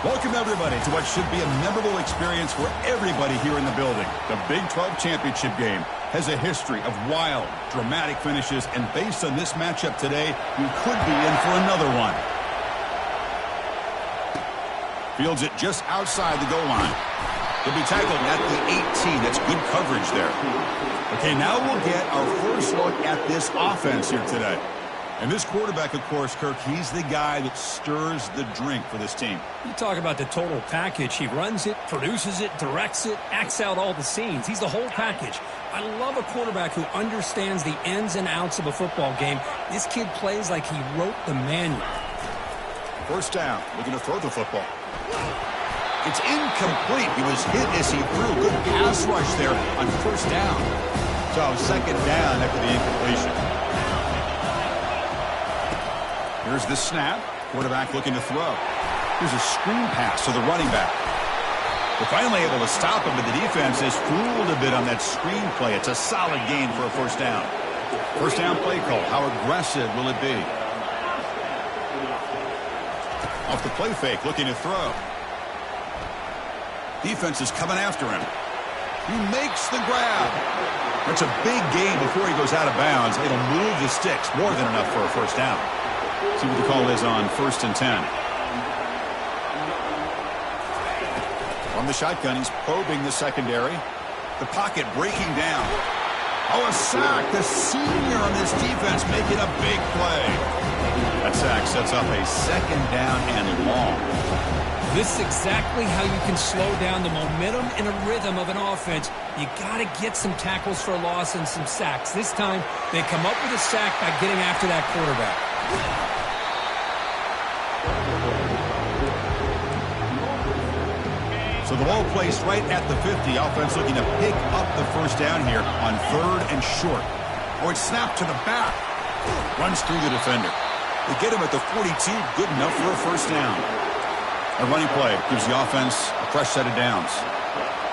Welcome, everybody, to what should be a memorable experience for everybody here in the building. The Big 12 Championship game has a history of wild, dramatic finishes, and based on this matchup today, we could be in for another one. Fields it just outside the goal line. He'll be tackled at the 18. That's good coverage there. Okay, now we'll get our first look at this offense here today. And this quarterback, of course, Kirk, he's the guy that stirs the drink for this team. You talk about the total package. He runs it, produces it, directs it, acts out all the scenes. He's the whole package. I love a quarterback who understands the ins and outs of a football game. This kid plays like he wrote the manual. First down, looking to throw the football. It's incomplete. He was hit as he threw. Good pass rush there on first down. So second down after the incompletion. Here's the snap. Quarterback looking to throw. Here's a screen pass to the running back. They're finally able to stop him, but the defense is fooled a bit on that screen play. It's a solid gain for a first down. First down play call. How aggressive will it be? Off the play fake, looking to throw. Defense is coming after him. He makes the grab. That's a big gain before he goes out of bounds. It'll move the sticks. More than enough for a first down. See what the call is on 1st and 10. From the shotgun, he's probing the secondary. The pocket breaking down. Oh, a sack. The senior on this defense making a big play. That sack sets up a second down and long. This is exactly how you can slow down the momentum and a rhythm of an offense. You got to get some tackles for a loss and some sacks. This time, they come up with a sack by getting after that quarterback. So the ball placed right at the 50. Offense looking to pick up the first down here on 3rd and short. Oh, it's snapped to the back. Runs through the defender. They get him at the 42. Good enough for a first down. A running play gives the offense a fresh set of downs.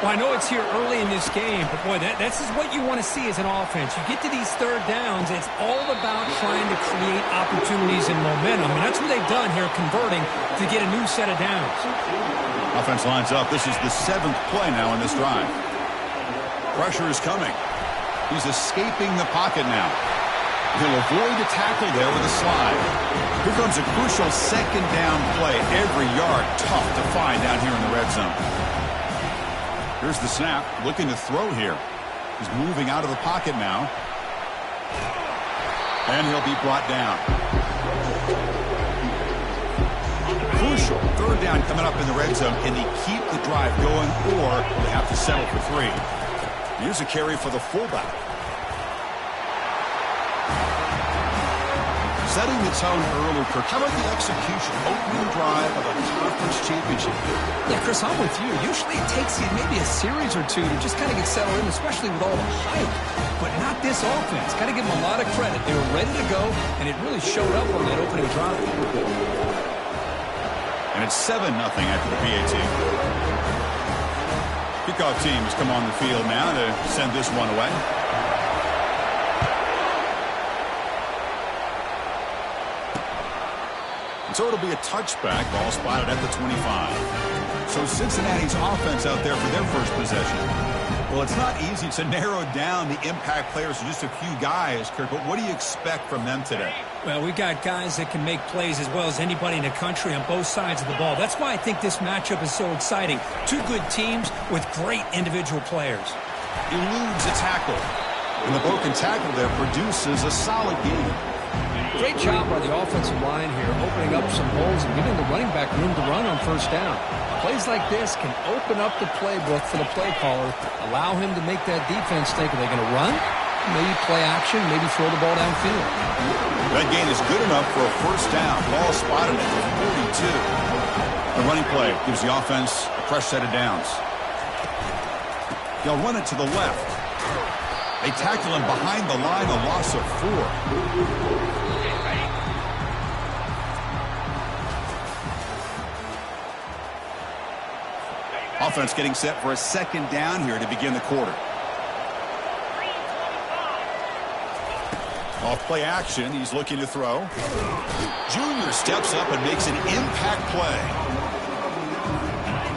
Well, I know it's here early in this game, but boy, this is what you want to see as an offense. You get to these 3rd downs, it's all about trying to create opportunities and momentum, and that's what they've done here, converting to get a new set of downs. Offense lines up. This is the 7th play now in this drive. Pressure is coming. He's escaping the pocket now. He'll avoid the tackle there with a slide. Here comes a crucial second down play. Every yard tough to find down here in the red zone. Here's the snap. Looking to throw here. He's moving out of the pocket now. And he'll be brought down. Crucial 3rd down coming up in the red zone. Can they keep the drive going, or they have to settle for 3? Here's a carry for the fullback. Setting the tone early, Kirk. How about the execution? Opening drive of a conference championship. Yeah, Chris, I'm with you. Usually it takes you maybe a series or two to just kind of get settled in, especially with all the hype. But not this offense. Got to give them a lot of credit. They were ready to go, and it really showed up on that opening drive. And it's 7-0 after the PAT. Kickoff teams come on the field now to send this one away. So it'll be a touchback. Ball spotted at the 25. So Cincinnati's offense out there for their first possession. Well, it's not easy to narrow down the impact players to just a few guys, Kirk, but what do you expect from them today? Well, we've got guys that can make plays as well as anybody in the country on both sides of the ball. That's why I think this matchup is so exciting. Two good teams with great individual players. Eludes a tackle. And the broken tackle there produces a solid game. Great job by the offensive line here, opening up some holes and giving the running back room to run on first down. Plays like this can open up the playbook for the play caller, allow him to make that defense think, are they going to run? Maybe play action, maybe throw the ball downfield. That gain is good enough for a first down. Ball spotted at the 42. The running play gives the offense a fresh set of downs. They'll run it to the left. They tackle him behind the line, a loss of 4. Offense getting set for a second down here to begin the quarter. Off play action, he's looking to throw. Junior steps up and makes an impact play.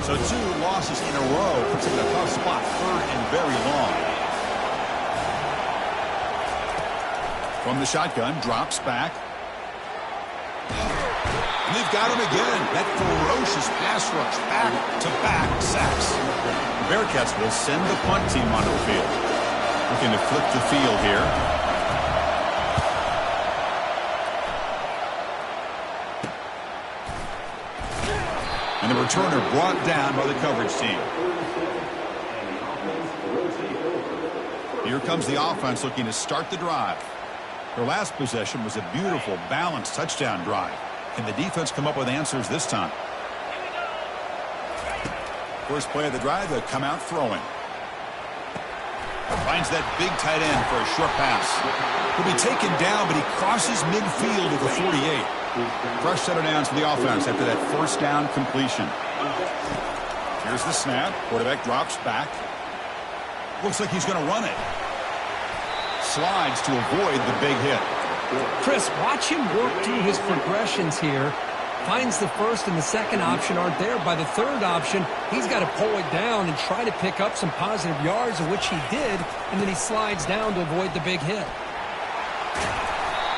So 2 losses in a row puts him in a tough spot, 3rd and very long. From the shotgun, drops back. And they've got him again. That ferocious pass rush, back-to-back sacks. The Bearcats will send the punt team onto the field. Looking to flip the field here. And the returner brought down by the coverage team. Here comes the offense looking to start the drive. Their last possession was a beautiful, balanced touchdown drive. Can the defense come up with answers this time? First play of the drive, they'll come out throwing. Finds that big tight end for a short pass. He'll be taken down, but he crosses midfield at the 48. Fresh set of downs for the offense after that first down completion. Here's the snap. Quarterback drops back. Looks like he's going to run it. Slides to avoid the big hit. Chris, watch him work through his progressions here. Finds the first and the second option aren't there. By the third option, he's got to pull it down and try to pick up some positive yards, of which he did, and then he slides down to avoid the big hit.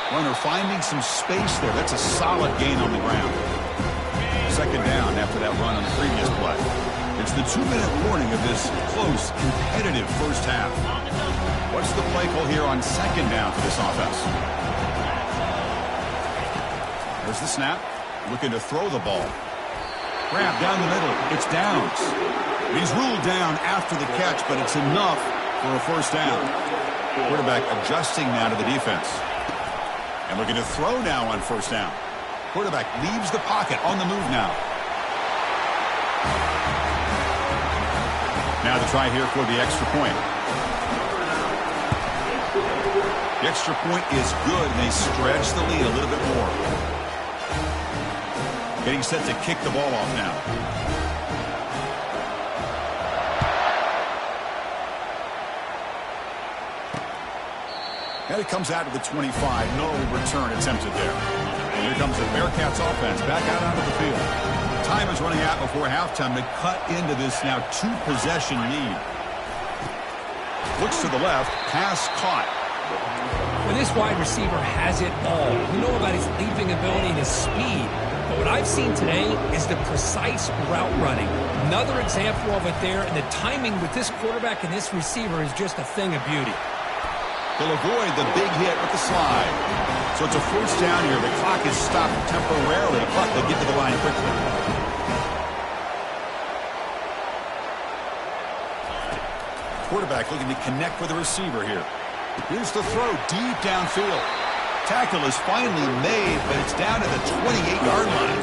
Runner finding some space there. That's a solid gain on the ground. Second down after that run on the previous play. It's the 2-minute warning of this close, competitive first half. What's the play call here on second down for this offense? There's the snap. Looking to throw the ball. Grab down the middle. It's Downs. He's ruled down after the catch, but it's enough for a first down. Quarterback adjusting now to the defense. And looking to throw now on first down. Quarterback leaves the pocket on the move now. Now the try here for the extra point. The extra point is good, and they stretch the lead a little bit more. Getting set to kick the ball off now. And it comes out to the 25. No return attempted there. And here comes the Bearcats offense back out onto the field. Time is running out before halftime to cut into this now 2-possession lead. Looks to the left. Pass caught. Well, this wide receiver has it all. We know about his leaping ability and his speed. But what I've seen today is the precise route running. Another example of it there, and the timing with this quarterback and this receiver is just a thing of beauty. They'll avoid the big hit with the slide. So it's a first down here. The clock is stopped temporarily, but they'll get to the line quickly. Quarterback looking to connect with the receiver here. Here's the throw deep downfield. Tackle is finally made, but it's down to the 28-yard line.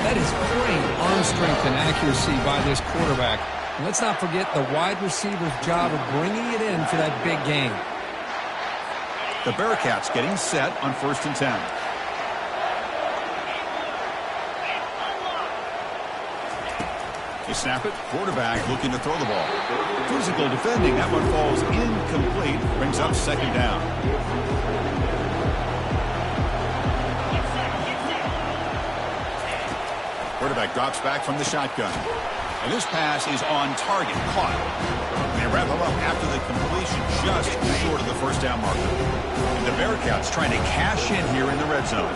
That is great arm strength and accuracy by this quarterback. And let's not forget the wide receiver's job of bringing it in for that big game. The Bearcats getting set on 1st and 10. They snap it. Quarterback looking to throw the ball. Physical defending. That one falls incomplete. Brings up second down. Quarterback drops back from the shotgun. And this pass is on target. Caught. They wrap him up after the completion, just short of the first down marker. And the Bearcats trying to cash in here in the red zone.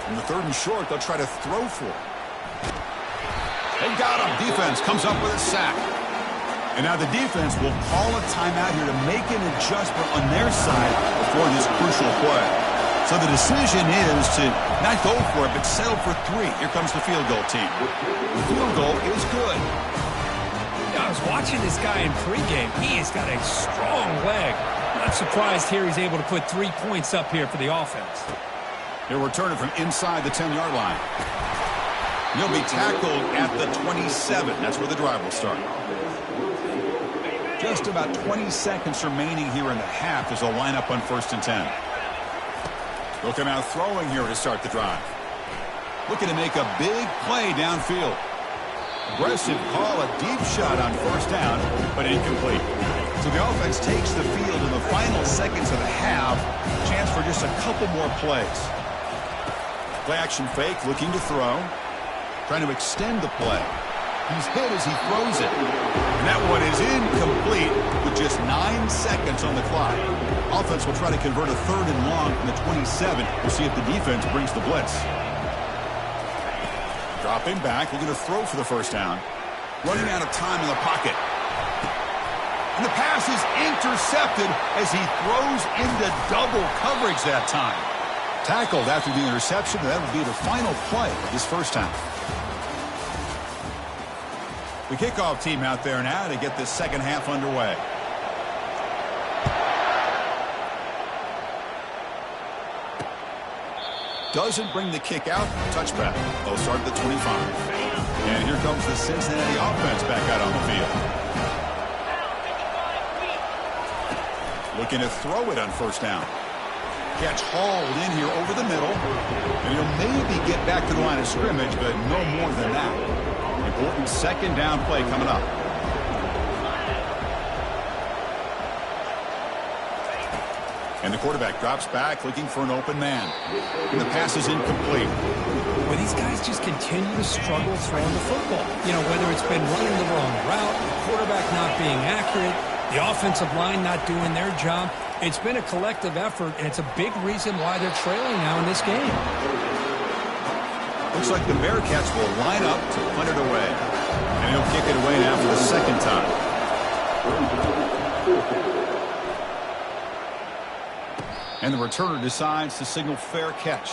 In the 3rd and short, they'll try to throw for it. They got him. Defense comes up with a sack. And now the defense will call a timeout here to make an adjustment on their side before this crucial play. So the decision is to not go for it, but settle for 3. Here comes the field goal team. The field goal is good. Yeah, I was watching this guy in pregame. He has got a strong leg. Not surprised here he's able to put 3 points up here for the offense. He'll return it from inside the 10-yard line. He'll be tackled at the 27. That's where the drive will start. Just about 20 seconds remaining here in the half as they'll line up on 1st and 10. They'll come out throwing here to start the drive. Looking to make a big play downfield. Aggressive call, a deep shot on first down, but incomplete. So the offense takes the field in the final seconds of the half. Chance for just a couple more plays. Play action fake, looking to throw. trying to extend the play. He's hit as he throws it. And that one is incomplete with just 9 seconds on the clock. Offense will try to convert a 3rd and long from the 27. We'll see if the defense brings the blitz. Dropping back, looking to throw for the first down. Running out of time in the pocket. And the pass is intercepted as he throws into double coverage that time. Tackled after the interception, and that will be the final play of this first half. The kickoff team out there now to get this second half underway. Doesn't bring the kick out. Touchback. They'll start at the 25. And here comes the Cincinnati offense back out on the field. Looking to throw it on first down. Catch hauled in here over the middle. And he'll maybe get back to the line of scrimmage, but no more than that. Important second down play coming up. And the quarterback drops back looking for an open man. And the pass is incomplete. Well, these guys just continue to struggle throwing the football. You know, whether it's been running the wrong route, the quarterback not being accurate, the offensive line not doing their job. It's been a collective effort, and it's a big reason why they're trailing now in this game. Looks like the Bearcats will line up to punt it away. And he'll kick it away now for the second time. And the returner decides to signal fair catch.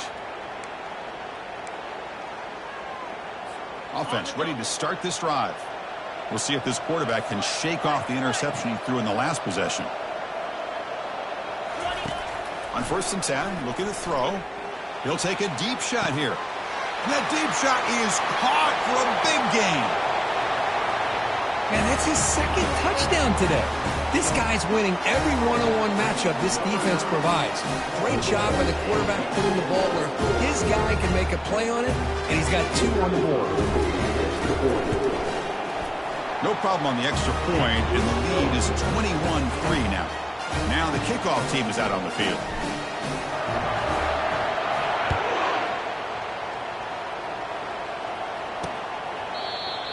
Offense ready to start this drive. We'll see if this quarterback can shake off the interception he threw in the last possession. On 1st and 10, looking to throw. He'll take a deep shot here. And that deep shot is caught for a big gain. Man, that's his second touchdown today. This guy's winning every one-on-one matchup this defense provides. Great job by the quarterback putting the ball where his guy can make a play on it, and he's got 2 on the board. No problem on the extra point, and the lead is 21-3 now. Now the kickoff team is out on the field.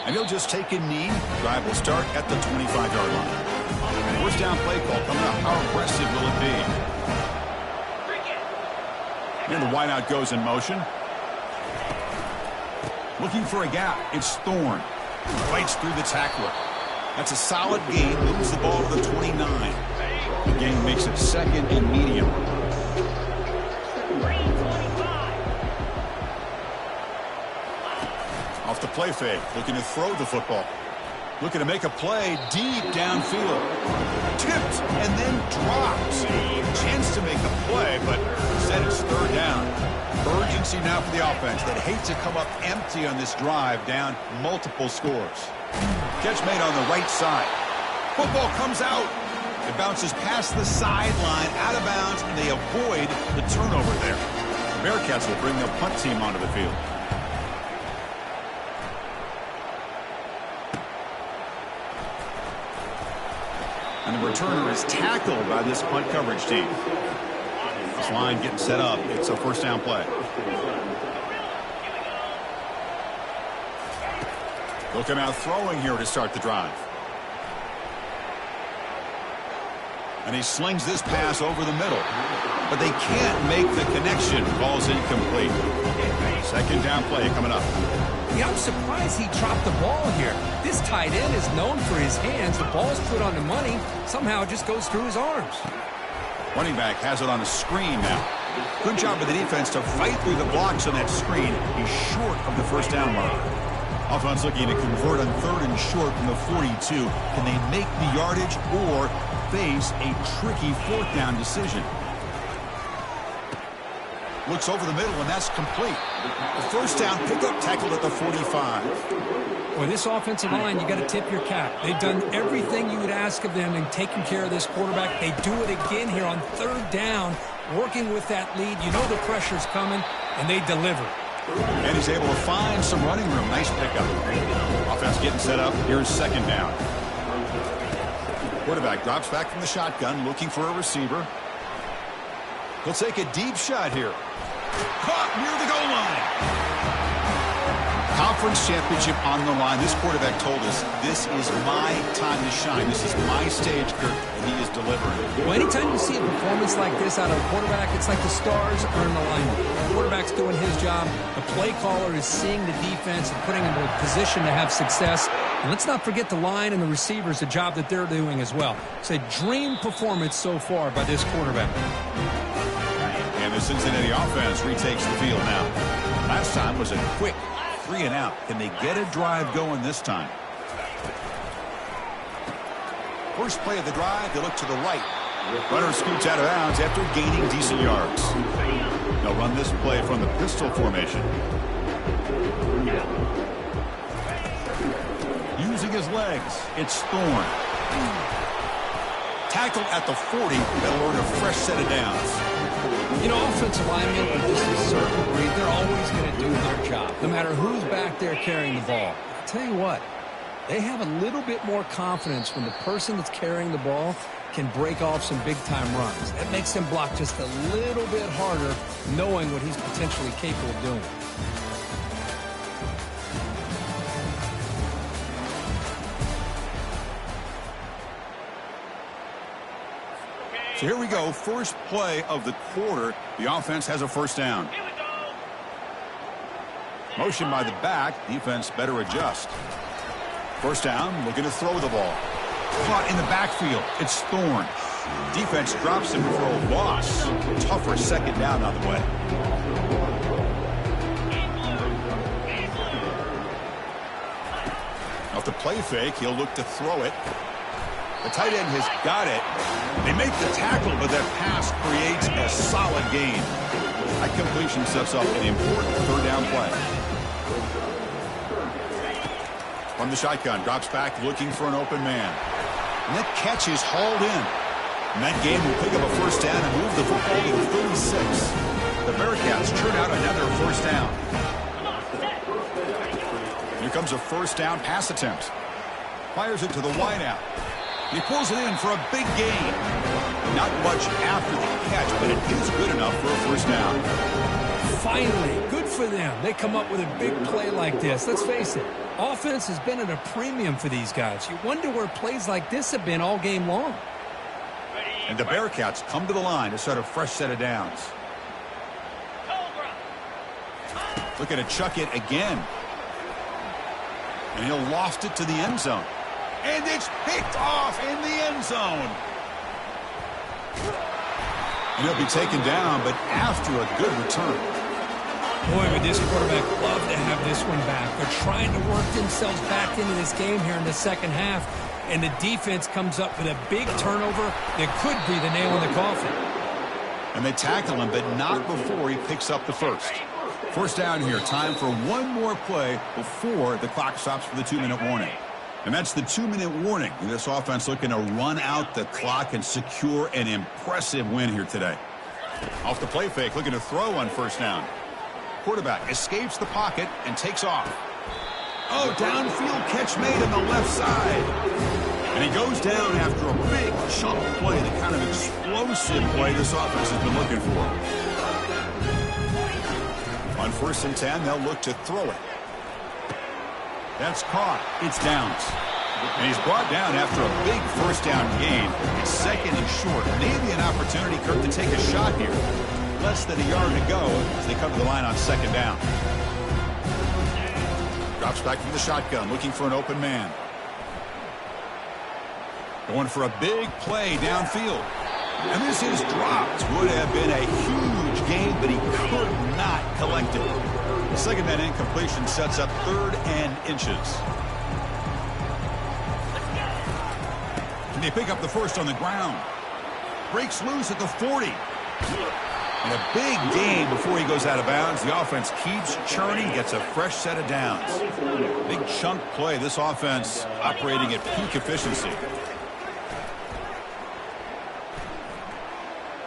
And he'll just take a knee. Drive will start at the 25-yard line. And first down play call coming up. How aggressive will it be? And the wideout goes in motion. Looking for a gap. It's Thorne. Fights through the tackler. That's a solid gain. Moves the ball to the 29. The gain makes it 2nd and medium. Off the play fake, looking to throw the football. Looking to make a play deep downfield. Tipped and then drops. Chance to make a play, but instead it's 3rd down. Urgency now for the offense that hates to come up empty on this drive, down multiple scores. Catch made on the right side. Football comes out. It bounces past the sideline, out of bounds, and they avoid the turnover there. The Bearcats will bring their punt team onto the field. And the returner is tackled by this punt coverage team. This line getting set up. It's a first down play. They'll come out throwing here to start the drive. And he slings this pass over the middle. But they can't make the connection. Ball's incomplete. Second down play coming up. Yeah, I'm surprised he dropped the ball here. This tight end is known for his hands. The ball's put on the money. Somehow it just goes through his arms. Running back has it on a screen now. Good job by the defense to fight through the blocks on that screen. He's short of the first down marker. Offense looking to convert on 3rd and short from the 42. Can they make the yardage or face a tricky 4th down decision? Looks over the middle, and that's complete. The first down pickup tackled at the 45. Well, this offensive line, you got to tip your cap. They've done everything you would ask of them in taking care of this quarterback. They do it again here on 3rd down, working with that lead. You know the pressure's coming, and they deliver. And he's able to find some running room. Nice pickup. Offense getting set up. Here's 2nd down. Quarterback drops back from the shotgun, looking for a receiver. He'll take a deep shot here. Caught near the goal line. conference championship on the line. This quarterback told us, this is my time to shine. This is my stage, Kirk, and he is delivering. Well, anytime you see a performance like this out of a quarterback, it's like the stars are in alignment. The quarterback's doing his job. The play caller is seeing the defense and putting him in a position to have success. And let's not forget the line and the receivers, the job that they're doing as well. It's a dream performance so far by this quarterback. And the Cincinnati offense retakes the field now. Last time was a quick 3-and-out. Can they get a drive going this time? First play of the drive, they look to the right. Runner scoots out of bounds after gaining decent yards. They'll run this play from the pistol formation. Using his legs, it's Thorne. Tackled at the 40, that'll earn a fresh set of downs. You know, offensive linemen are just a certain breed. They're always going to do their job, no matter who's back there carrying the ball. I'll tell you what, they have a little bit more confidence when the person that's carrying the ball can break off some big-time runs. That makes them block just a little bit harder, knowing what he's potentially capable of doing. So here we go, first play of the quarter. The offense has a first down. Motion by the back, defense better adjust. First down, looking to throw the ball. Caught in the backfield, it's Thorne. Defense drops him for a loss. Tougher second down on the way. Off the play fake, he'll look to throw it. The tight end has got it. They make the tackle, but that pass creates a solid gain. That completion sets up an important third down play. From the shotgun, drops back looking for an open man. And that catch is hauled in. And that game will pick up a first down and move the football to the 36. The Bearcats churn out another first down. Here comes a first down pass attempt. Fires it to the wideout. He pulls it in for a big gain. Not much after the catch, but it is good enough for a first down. Finally, good for them. They come up with a big play like this. Let's face it, offense has been at a premium for these guys. You wonder where plays like this have been all game long. And the Bearcats come to the line to start a fresh set of downs. Looking to chuck it again. And he'll loft it to the end zone. And it's picked off in the end zone. And he'll be taken down, but after a good return. Boy, would this quarterback love to have this one back. They're trying to work themselves back into this game here in the second half. And the defense comes up with a big turnover that could be the nail in the coffin. And they tackle him, but not before he picks up the first. First down here. Time for one more play before the clock stops for the 2-minute warning. And that's the 2-minute warning. This offense looking to run out the clock and secure an impressive win here today. Off the play fake, looking to throw on first down. Quarterback escapes the pocket and takes off. Oh, downfield catch made on the left side. And he goes down after a big chunk play, the kind of explosive play this offense has been looking for. On 1st and 10, they'll look to throw it. That's caught. It's downs. And he's brought down after a big first down gain. It's second and short. Maybe an opportunity, Kirk, to take a shot here. Less than a yard to go as they come to the line on second down. Drops back from the shotgun, looking for an open man. Going for a big play downfield. And this is dropped. Would have been a huge gain, but he could not collect it. The second man incompletion sets up 3rd and inches. And they pick up the first on the ground. Breaks loose at the 40. And a big gain before he goes out of bounds. The offense keeps churning, gets a fresh set of downs. Big chunk play. This offense operating at peak efficiency.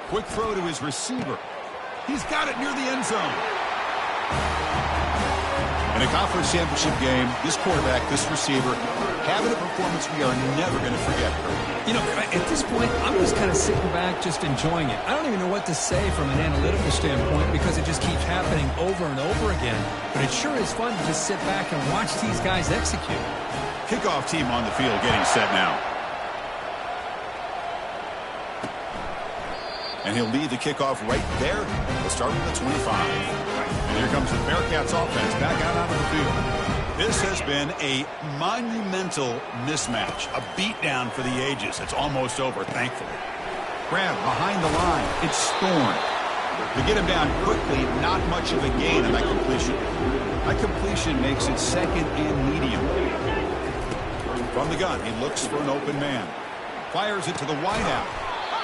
Quick throw to his receiver. He's got it near the end zone. In a conference championship game, this quarterback, this receiver, having a performance we are never going to forget. You know, at this point, I'm just kind of sitting back, just enjoying it. I don't even know what to say from an analytical standpoint because it just keeps happening over and over again. But it sure is fun to just sit back and watch these guys execute. Kickoff team on the field getting set now. And he'll lead the kickoff right there. We'll start with the 25. And here comes the Bearcats offense back out onto the field. This has been a monumental mismatch, a beatdown for the ages. It's almost over, thankfully. Grab behind the line. It's Thorne. To get him down quickly, not much of a gain on that completion. That completion makes it second and medium. From the gun, he looks for an open man. Fires it to the wideout.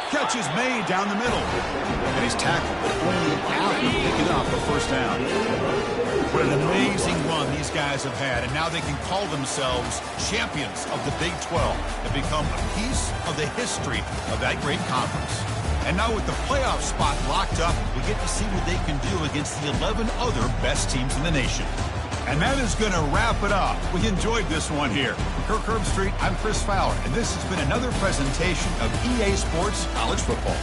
Catch is made down the middle. And he's tackled, but only out and picking up a first down. What an amazing run these guys have had, and now they can call themselves champions of the Big 12 and become a piece of the history of that great conference. And now with the playoff spot locked up, we get to see what they can do against the 11 other best teams in the nation. And that is going to wrap it up. We enjoyed this one here. From Kirk Herbstreit, I'm Chris Fowler, and this has been another presentation of EA Sports College Football.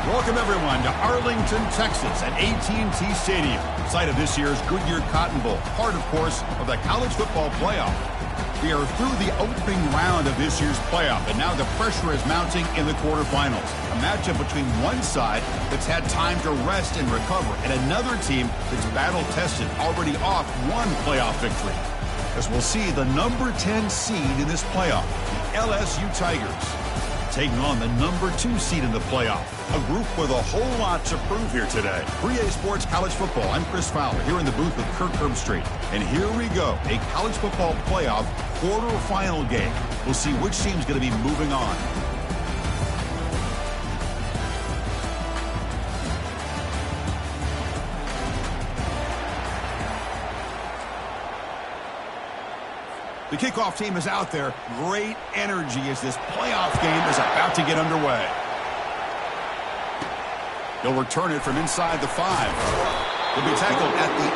Welcome, everyone, to Arlington, Texas at AT&T Stadium, site of this year's Goodyear Cotton Bowl, part, of course, of the college football playoff. We are through the opening round of this year's playoff, and now the pressure is mounting in the quarterfinals. A matchup between one side that's had time to rest and recover, and another team that's battle-tested, already off one playoff victory. As we'll see, the number 10 seed in this playoff, the LSU Tigers, taking on the number 2 seed in the playoff. A group with a whole lot to prove here today. 3A Sports College Football. I'm Chris Fowler here in the booth with Kirk Herbstreit. And here we go. A college football playoff quarterfinal game. We'll see which team's going to be moving on. The kickoff team is out there. Great energy as this playoff game is about to get underway. He'll return it from inside the 5. He'll be tackled at the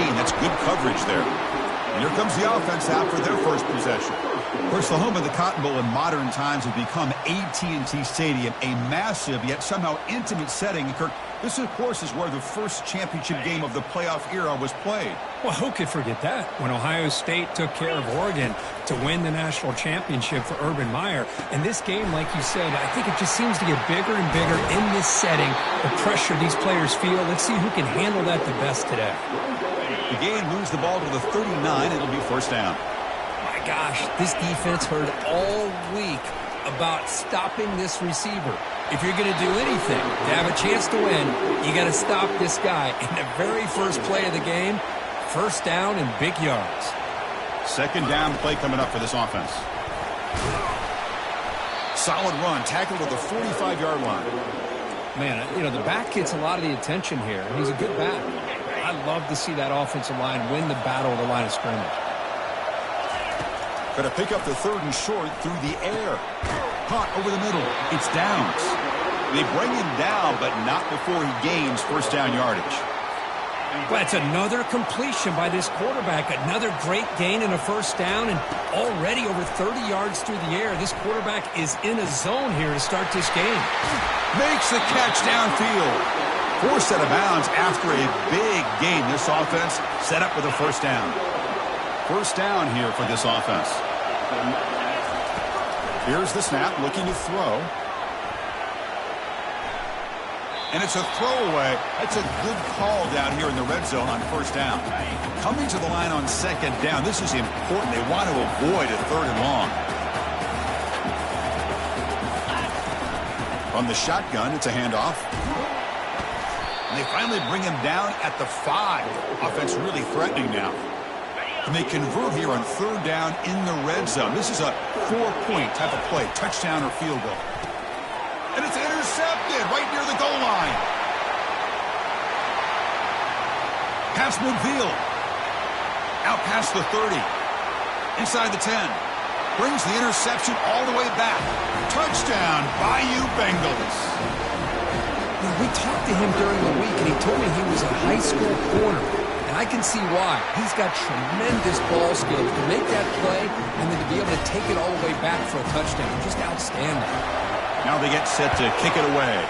18. That's good coverage there. And here comes the offense out for their first possession. Of course, the home of the Cotton Bowl in modern times has become AT&T Stadium, a massive yet somehow intimate setting. Kirk, this, of course, is where the first championship game of the playoff era was played. Well, who could forget that? When Ohio State took care of Oregon to win the national championship for Urban Meyer. And this game, like you said, I think it just seems to get bigger and bigger in this setting. The pressure these players feel. Let's see who can handle that the best today. The game moves the ball to the 39. It'll be first down. My gosh, this defense heard all week about stopping this receiver. If you're going to do anything to have a chance to win, you got to stop this guy. In the very first play of the game, first down and big yards. Second down play coming up for this offense. Solid run, tackled at the 45-yard line. Man, you know, the back gets a lot of the attention here. He's a good back. I love to see that offensive line win the battle of the line of scrimmage. Going to pick up the 3rd and short through the air. Caught over the middle. It's Downs. They bring him down, but not before he gains first down yardage. That's another completion by this quarterback. Another great gain in a first down, and already over 30 yards through the air. This quarterback is in a zone here to start this game. Makes the catch downfield. Forced out of bounds after a big gain. This offense set up with a first down. First down here for this offense. Here's the snap, looking to throw. And it's a throwaway. That's a good call down here in the red zone on first down. Coming to the line on second down. This is important. They want to avoid a 3rd and long. From the shotgun, it's a handoff. And they finally bring him down at the 5. Offense really threatening now. And they convert here on 3rd down in the red zone. This is a 4-point type of play, touchdown or field goal. And it's intercepted right near the goal line. Past midfield. Out past the 30. Inside the 10. Brings the interception all the way back. Touchdown, Bayou Bengals. You know, we talked to him during the week, and he told me he was a high school corner. I can see why. He's got tremendous ball skills to make that play and then to be able to take it all the way back for a touchdown. Just outstanding. Now they get set to kick it away.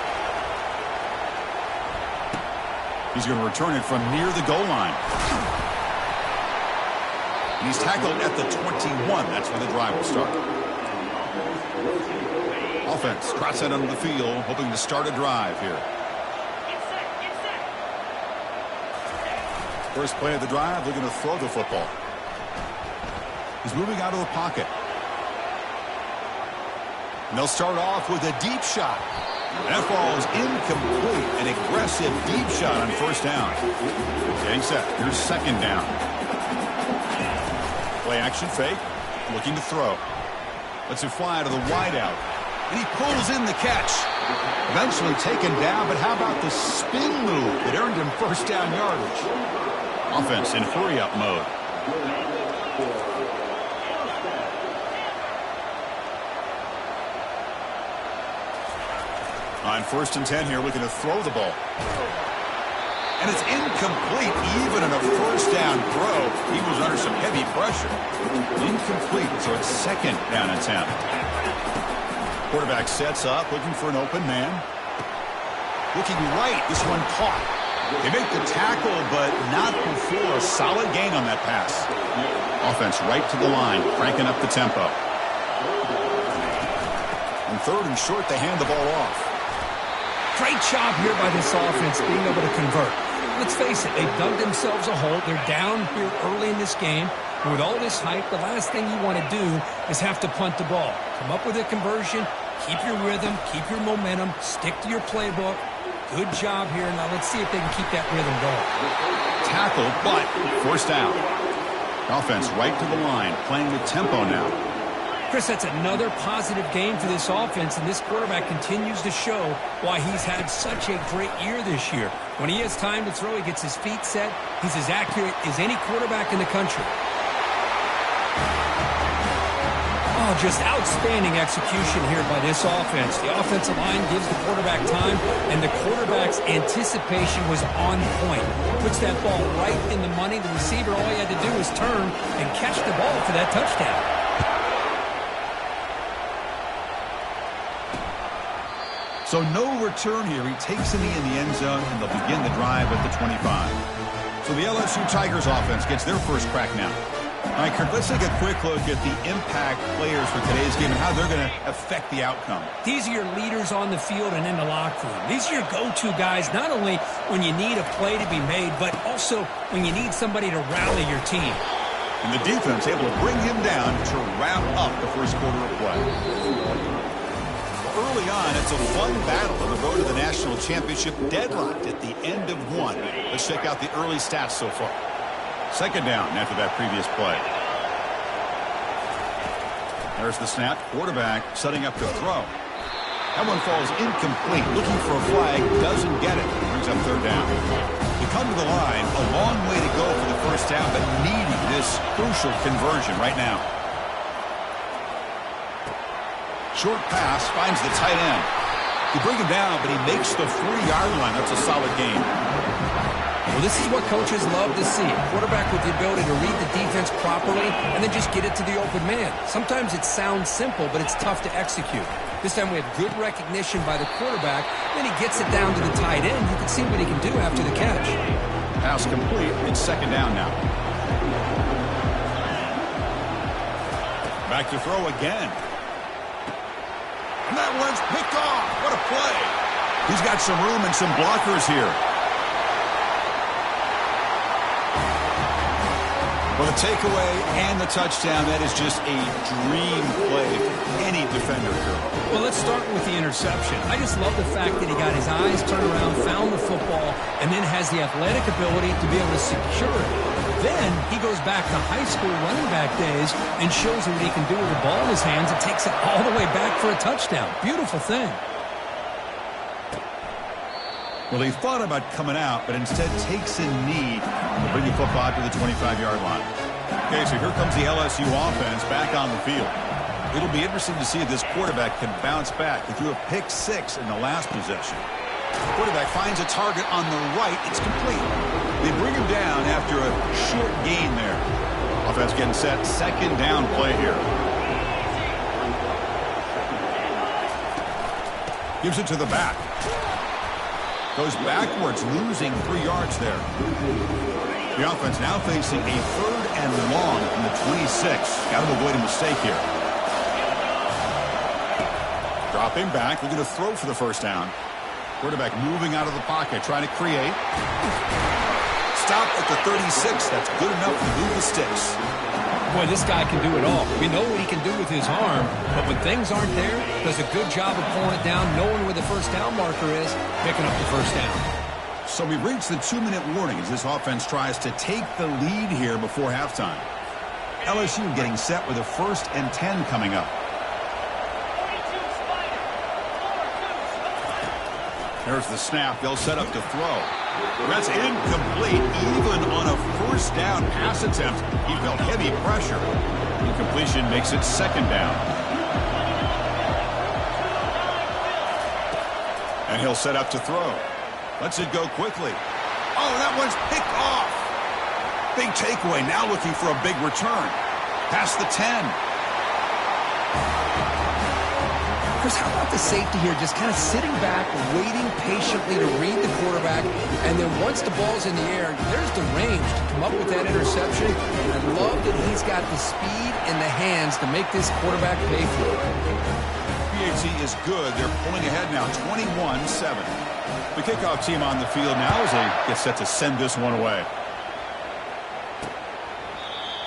He's going to return it from near the goal line. And he's tackled at the 21. That's where the drive will start. Offense trots it onto the field, hoping to start a drive here. First play of the drive, they're going to throw the football. He's moving out of the pocket. And they'll start off with a deep shot. That ball is incomplete. An aggressive deep shot on first down. Getting set. Here's second down. Play action fake. Looking to throw. Lets it fly to the wideout. And he pulls in the catch. Eventually taken down, but how about the spin move that earned him first down yardage? Offense in hurry-up mode. On 1st and 10 here, looking to throw the ball. And it's incomplete, even in a first down throw. He was under some heavy pressure. Incomplete, so it's second down attempt. Quarterback sets up, looking for an open man. Looking right, this one caught. They make the tackle, but not before a solid gain on that pass. Offense right to the line, cranking up the tempo. On 3rd and short, they hand the ball off. Great job here by this offense being able to convert. Let's face it, they've dug themselves a hole. They're down here early in this game. And with all this hype, the last thing you want to do is have to punt the ball. Come up with a conversion, keep your rhythm, keep your momentum, stick to your playbook. Good job here. Now let's see if they can keep that rhythm going. Tackle, but first down. Offense right to the line, playing with tempo now. Chris, that's another positive game for this offense, and this quarterback continues to show why he's had such a great year this year. When he has time to throw, he gets his feet set. He's as accurate as any quarterback in the country. Oh, just outstanding execution here by this offense. The offensive line gives the quarterback time, and the quarterback's anticipation was on point. Puts that ball right in the money. The receiver, all he had to do was turn and catch the ball for that touchdown. So no return here. He takes a knee in the end zone, and they'll begin the drive at the 25. So the LSU Tigers offense gets their first crack now. All right, Kirk, let's take a quick look at the impact players for today's game and how they're going to affect the outcome. These are your leaders on the field and in the locker room. These are your go-to guys, not only when you need a play to be made, but also when you need somebody to rally your team. And the defense able to bring him down to wrap up the first quarter of play. Early on, it's a fun battle on the road to the national championship, deadlocked at the end of one. Let's check out the early stats so far. Second down after that previous play. There's the snap. Quarterback setting up to throw. That one falls incomplete. Looking for a flag. Doesn't get it. Brings up 3rd down. You come to the line. A long way to go for the first down, but needing this crucial conversion right now. Short pass finds the tight end. You bring him down, but he makes the 40-yard line. That's a solid game. Well, this is what coaches love to see. A quarterback with the ability to read the defense properly and then just get it to the open man. Sometimes it sounds simple, but it's tough to execute. This time we have good recognition by the quarterback. Then he gets it down to the tight end. You can see what he can do after the catch. Pass complete. It's 2nd down now. Back to throw again. And that one's picked off. What a play. He's got some room and some blockers here. Well, the takeaway and the touchdown, that is just a dream play for any defender here. Well, let's start with the interception. I just love the fact that he got his eyes turned around, found the football, and then has the athletic ability to be able to secure it. Then he goes back to high school running back days and shows what he can do with the ball in his hands and takes it all the way back for a touchdown. Beautiful thing. Well, he thought about coming out, but instead takes a knee to bring the football out to the 25-yard line. Okay, so here comes the LSU offense back on the field. It'll be interesting to see if this quarterback can bounce back. He threw a pick 6 in the last possession. The quarterback finds a target on the right. It's complete. They bring him down after a short gain there. Offense getting set. 2nd down play here. Gives it to the back. Goes backwards, losing 3 yards there. The offense now facing a 3rd and long from the 26. Got to avoid a mistake here. Dropping back, looking to throw for the first down. Quarterback moving out of the pocket, trying to create. Stop at the 36. That's good enough to move the sticks. Boy, this guy can do it all. We know what he can do with his arm, but when things aren't there, does a good job of pulling it down, knowing where the first down marker is, picking up the first down. So we've reached the 2-minute warning as this offense tries to take the lead here before halftime. LSU getting set with a 1st and 10 coming up. There's the snap. They'll set up to throw. That's incomplete. Even on a first down pass attempt, he felt heavy pressure. Incompletion makes it 2nd down. And he'll set up to throw. Lets it go quickly. Oh, that one's picked off. Big takeaway. Now looking for a big return. Past the 10. Chris, how about the safety here just kind of sitting back, waiting patiently to read the quarterback, and then once the ball's in the air, there's the range to come up with that interception. And I love that he's got the speed and the hands to make this quarterback pay for it. PHC is good. They're pulling ahead now, 21-7. The kickoff team on the field now as they get set to send this one away.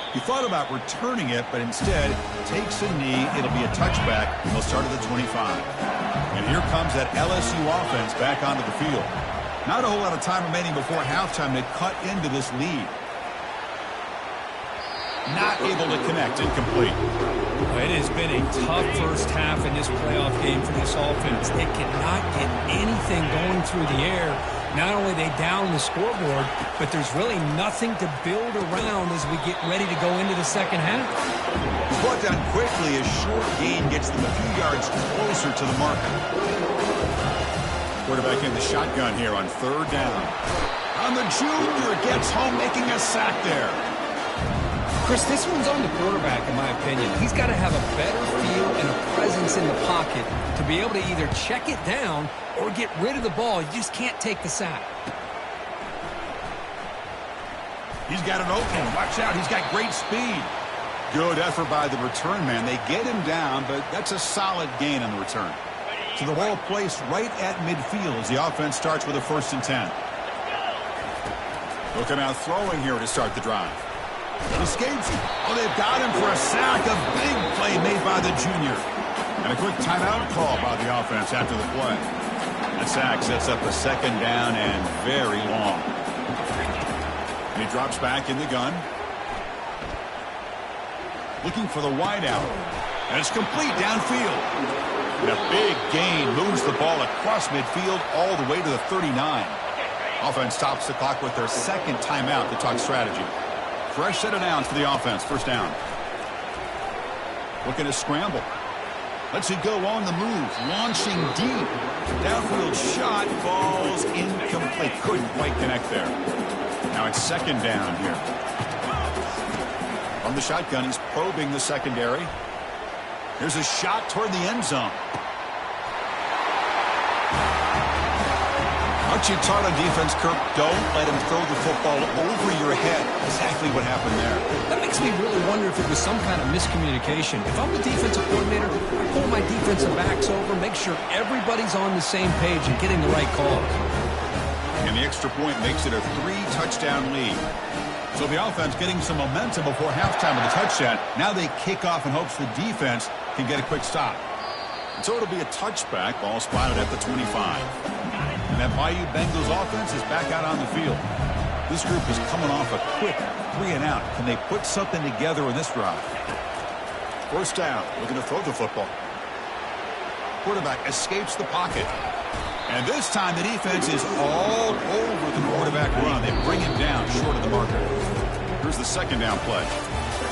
He thought about returning it, but instead takes a knee. It'll be a touchback, and they'll start at the 25. And here comes that LSU offense back onto the field. Not a whole lot of time remaining before halftime to cut into this lead. Not able to connect, incomplete. It has been a tough first half in this playoff game for this offense. They cannot get anything going through the air. Not only are they down the scoreboard, but there's really nothing to build around as we get ready to go into the second half. Brought down quickly. A short gain gets them a few yards closer to the marker. Quarterback in the shotgun here on third down. On the junior, gets home, making a sack there. Chris, this one's on the quarterback, in my opinion. He's got to have a better feel and a presence in the pocket to be able to either check it down or get rid of the ball. You just can't take the sack. He's got an opening. Watch out. He's got great speed. Good effort by the return man. They get him down, but that's a solid gain on the return. So the ball placed right at midfield as the offense starts with a 1st and 10. Looking out throwing here to start the drive. Escapes. Oh, they've got him for a sack. A big play made by the junior. And a quick timeout call by the offense after the play. The sack sets up a 2nd down and very long. And he drops back in the gun. Looking for the wideout. And it's complete downfield. And a big gain moves the ball across midfield all the way to the 39. Offense stops the clock with their 2nd timeout to talk strategy. Fresh set of downs for the offense. 1st down. Looking to scramble. Lets it go on the move. Launching deep. Downfield shot. Falls incomplete. Couldn't quite connect there. Now it's 2nd down here. From the shotgun, he's probing the secondary. Here's a shot toward the end zone. Aren't you taught on defense, Kirk? Don't let him throw the football over your head. Exactly what happened there. That makes me really wonder if it was some kind of miscommunication. If I'm the defensive coordinator, I pull my defensive backs over, make sure everybody's on the same page and getting the right calls. And the extra point makes it a 3-touchdown lead. So the offense getting some momentum before halftime with a touchdown. Now they kick off in hopes the defense can get a quick stop. And so it'll be a touchback. Ball spotted at the 25. And that Bayou Bengals offense is back out on the field. This group is coming off a quick 3-and-out. Can they put something together in this drive? 1st down. Looking to throw the football. Quarterback escapes the pocket. And this time the defense is all over the quarterback run. They bring him down short of the marker. Here's the 2nd down play.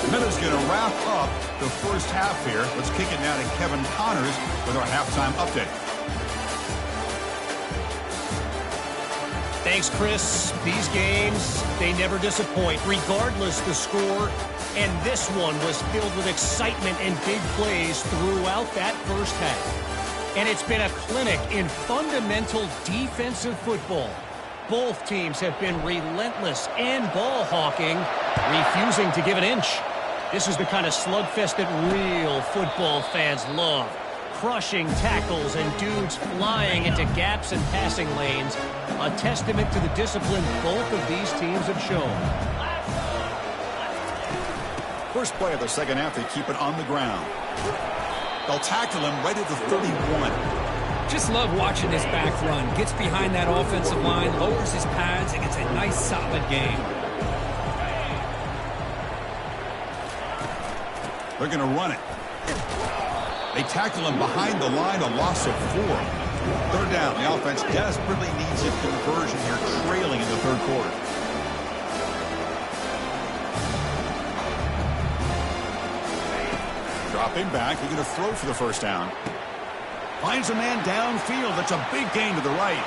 Miller's going to wrap up the first half here. Let's kick it now to Kevin Connors with our halftime update. Thanks, Chris. These games, they never disappoint, regardless the score. And this one was filled with excitement and big plays throughout that first half. And it's been a clinic in fundamental defensive football. Both teams have been relentless and ball hawking, refusing to give an inch. This is the kind of slugfest that real football fans love. Crushing tackles and dudes flying into gaps and passing lanes. A testament to the discipline both of these teams have shown. First play of the second half, they keep it on the ground. They'll tackle him right at the 31. Just love watching this back run. Gets behind that offensive line, lowers his pads, and gets a nice solid gain. They're going to run it. They tackle him behind the line, a loss of 4. 3rd down. The offense desperately needs a conversion here, trailing in the 3rd quarter. Dropping back. They're going to throw for the 1st down. Finds a man downfield. That's a big gain to the right.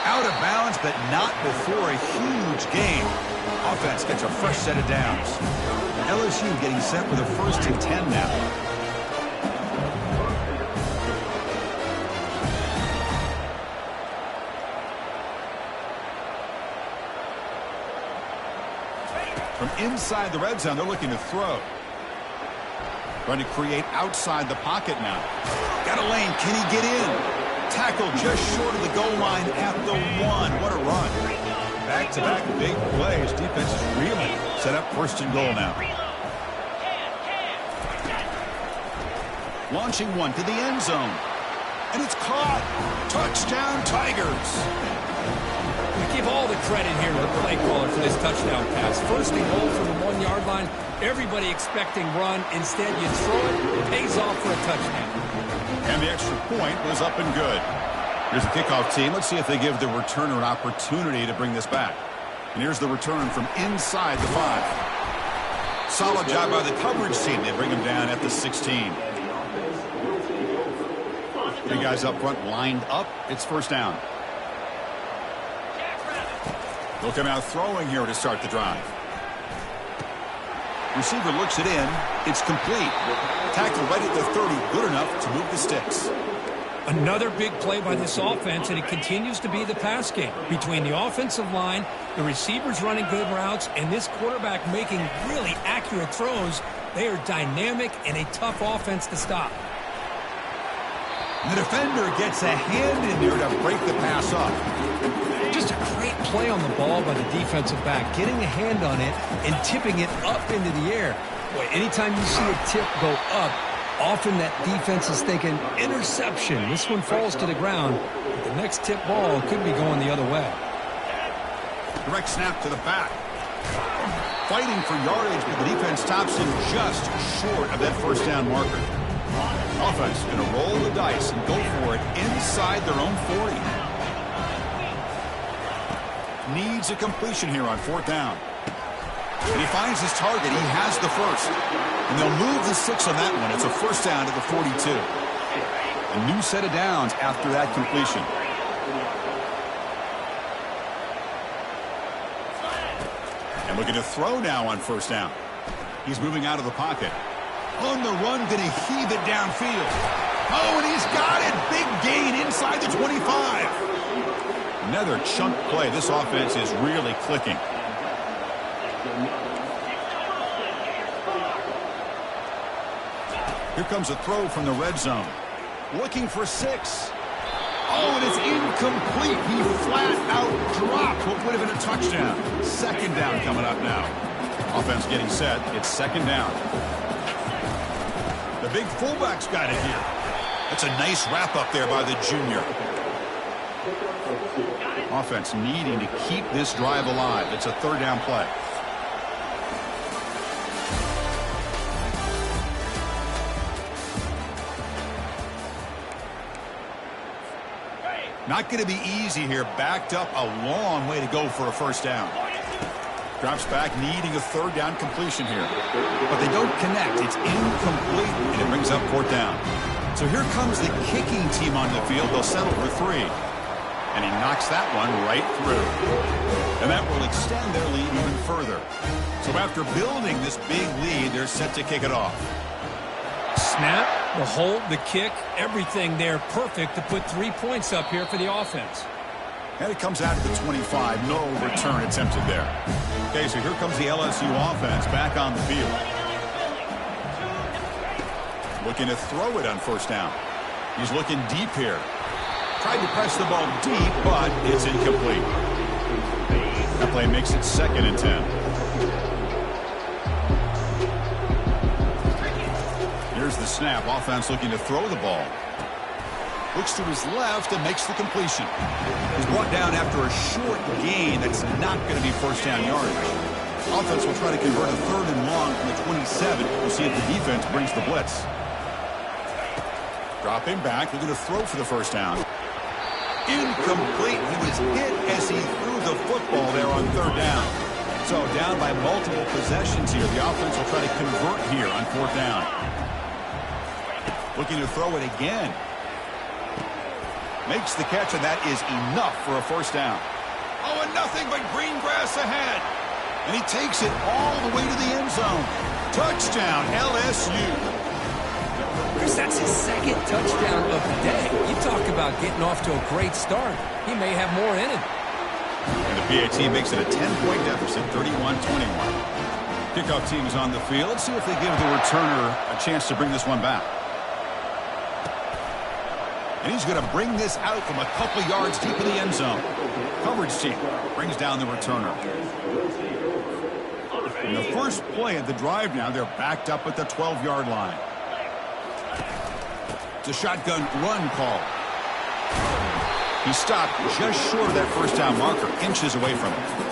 Out of bounds, but not before a huge gain. Offense gets a fresh set of downs. LSU getting set with a 1st and 10 now. From inside the red zone, they're looking to throw. Trying to create outside the pocket now. Got a lane. Can he get in? Tackle just short of the goal line at the 1. What a run. Back-to-back big plays. Defense is reeling. Set up first and goal now. Launching one to the end zone. And it's caught. Touchdown, Tigers. We give all the credit here to the play caller for this touchdown pass. First and goal from the 1-yard line. Everybody expecting run. Instead, you throw it. It pays off for a touchdown. And the extra point was up and good. Here's the kickoff team. Let's see if they give the returner an opportunity to bring this back. And here's the return from inside the 5. Solid job by the coverage team. They bring him down at the 16. Three guys up front lined up. It's first down. They'll come out throwing here to start the drive. Receiver looks it in. It's complete. Tackle right at the 30. Good enough to move the sticks. Another big play by this offense, and it continues to be the pass game. Between the offensive line, the receivers running good routes, and this quarterback making really accurate throws, they are dynamic and a tough offense to stop. The defender gets a hand in there to break the pass up. Just a great play on the ball by the defensive back, getting a hand on it and tipping it up into the air. Boy, anytime you see a tip go up, often that defense is thinking interception. This one falls to the ground. But the next tip ball could be going the other way. Direct snap to the back. Fighting for yardage, but the defense stops him just short of that first down marker. Offense going to roll the dice and go for it inside their own 40. Needs a completion here on fourth down. And he finds his target. He has the first. And they'll move the 6 on that one. It's a first down to the 42. A new set of downs after that completion. And looking to throw now on first down. He's moving out of the pocket. On the run, going to heave it downfield. Oh, and he's got it. Big gain inside the 25. Another chunk play. This offense is really clicking. Here comes a throw from the red zone. Looking for 6. Oh, and it's incomplete. He flat out dropped what would have been a touchdown. Second down coming up now. Offense getting set. It's second down. The big fullback's got it here. That's a nice wrap up there by the junior. Offense needing to keep this drive alive. It's a third down play. Not going to be easy here. Backed up a long way to go for a first down. Drops back, needing a third down completion here. But they don't connect. It's incomplete, and it brings up fourth down. So here comes the kicking team on the field. They'll settle for 3. And he knocks that one right through. And that will extend their lead even further. So after building this big lead, they're set to kick it off. Snap, the hold, the kick, everything there perfect to put 3 points up here for the offense. And it comes out to the 25. No return attempted there. Okay, so here comes the LSU offense back on the field. Looking to throw it on first down. He's looking deep here. Tried to press the ball deep, but it's incomplete. That play makes it second and 10. Here's the snap. Offense looking to throw the ball. Looks to his left and makes the completion. He's brought down after a short gain. That's not going to be first down yardage. Offense will try to convert a third and long from the 27. We'll see if the defense brings the blitz. Dropping back. They're going to throw for the first down. Incomplete. He was hit as he threw the football there on third down. So down by multiple possessions here. The offense will try to convert here on fourth down. Looking to throw it again. Makes the catch, and that is enough for a first down. Oh, and nothing but green grass ahead. And he takes it all the way to the end zone. Touchdown, LSU. Chris, that's his second touchdown of the day. You talk about getting off to a great start. He may have more in him. And the PAT makes it a 10-point deficit, 31-21. Kickoff team is on the field. Let's see if they give the returner a chance to bring this one back. And he's going to bring this out from a couple yards deep in the end zone. Coverage team brings down the returner. In the first play of the drive now, they're backed up at the 12-yard line. It's a shotgun run call. He stopped just short of that first down marker, inches away from it.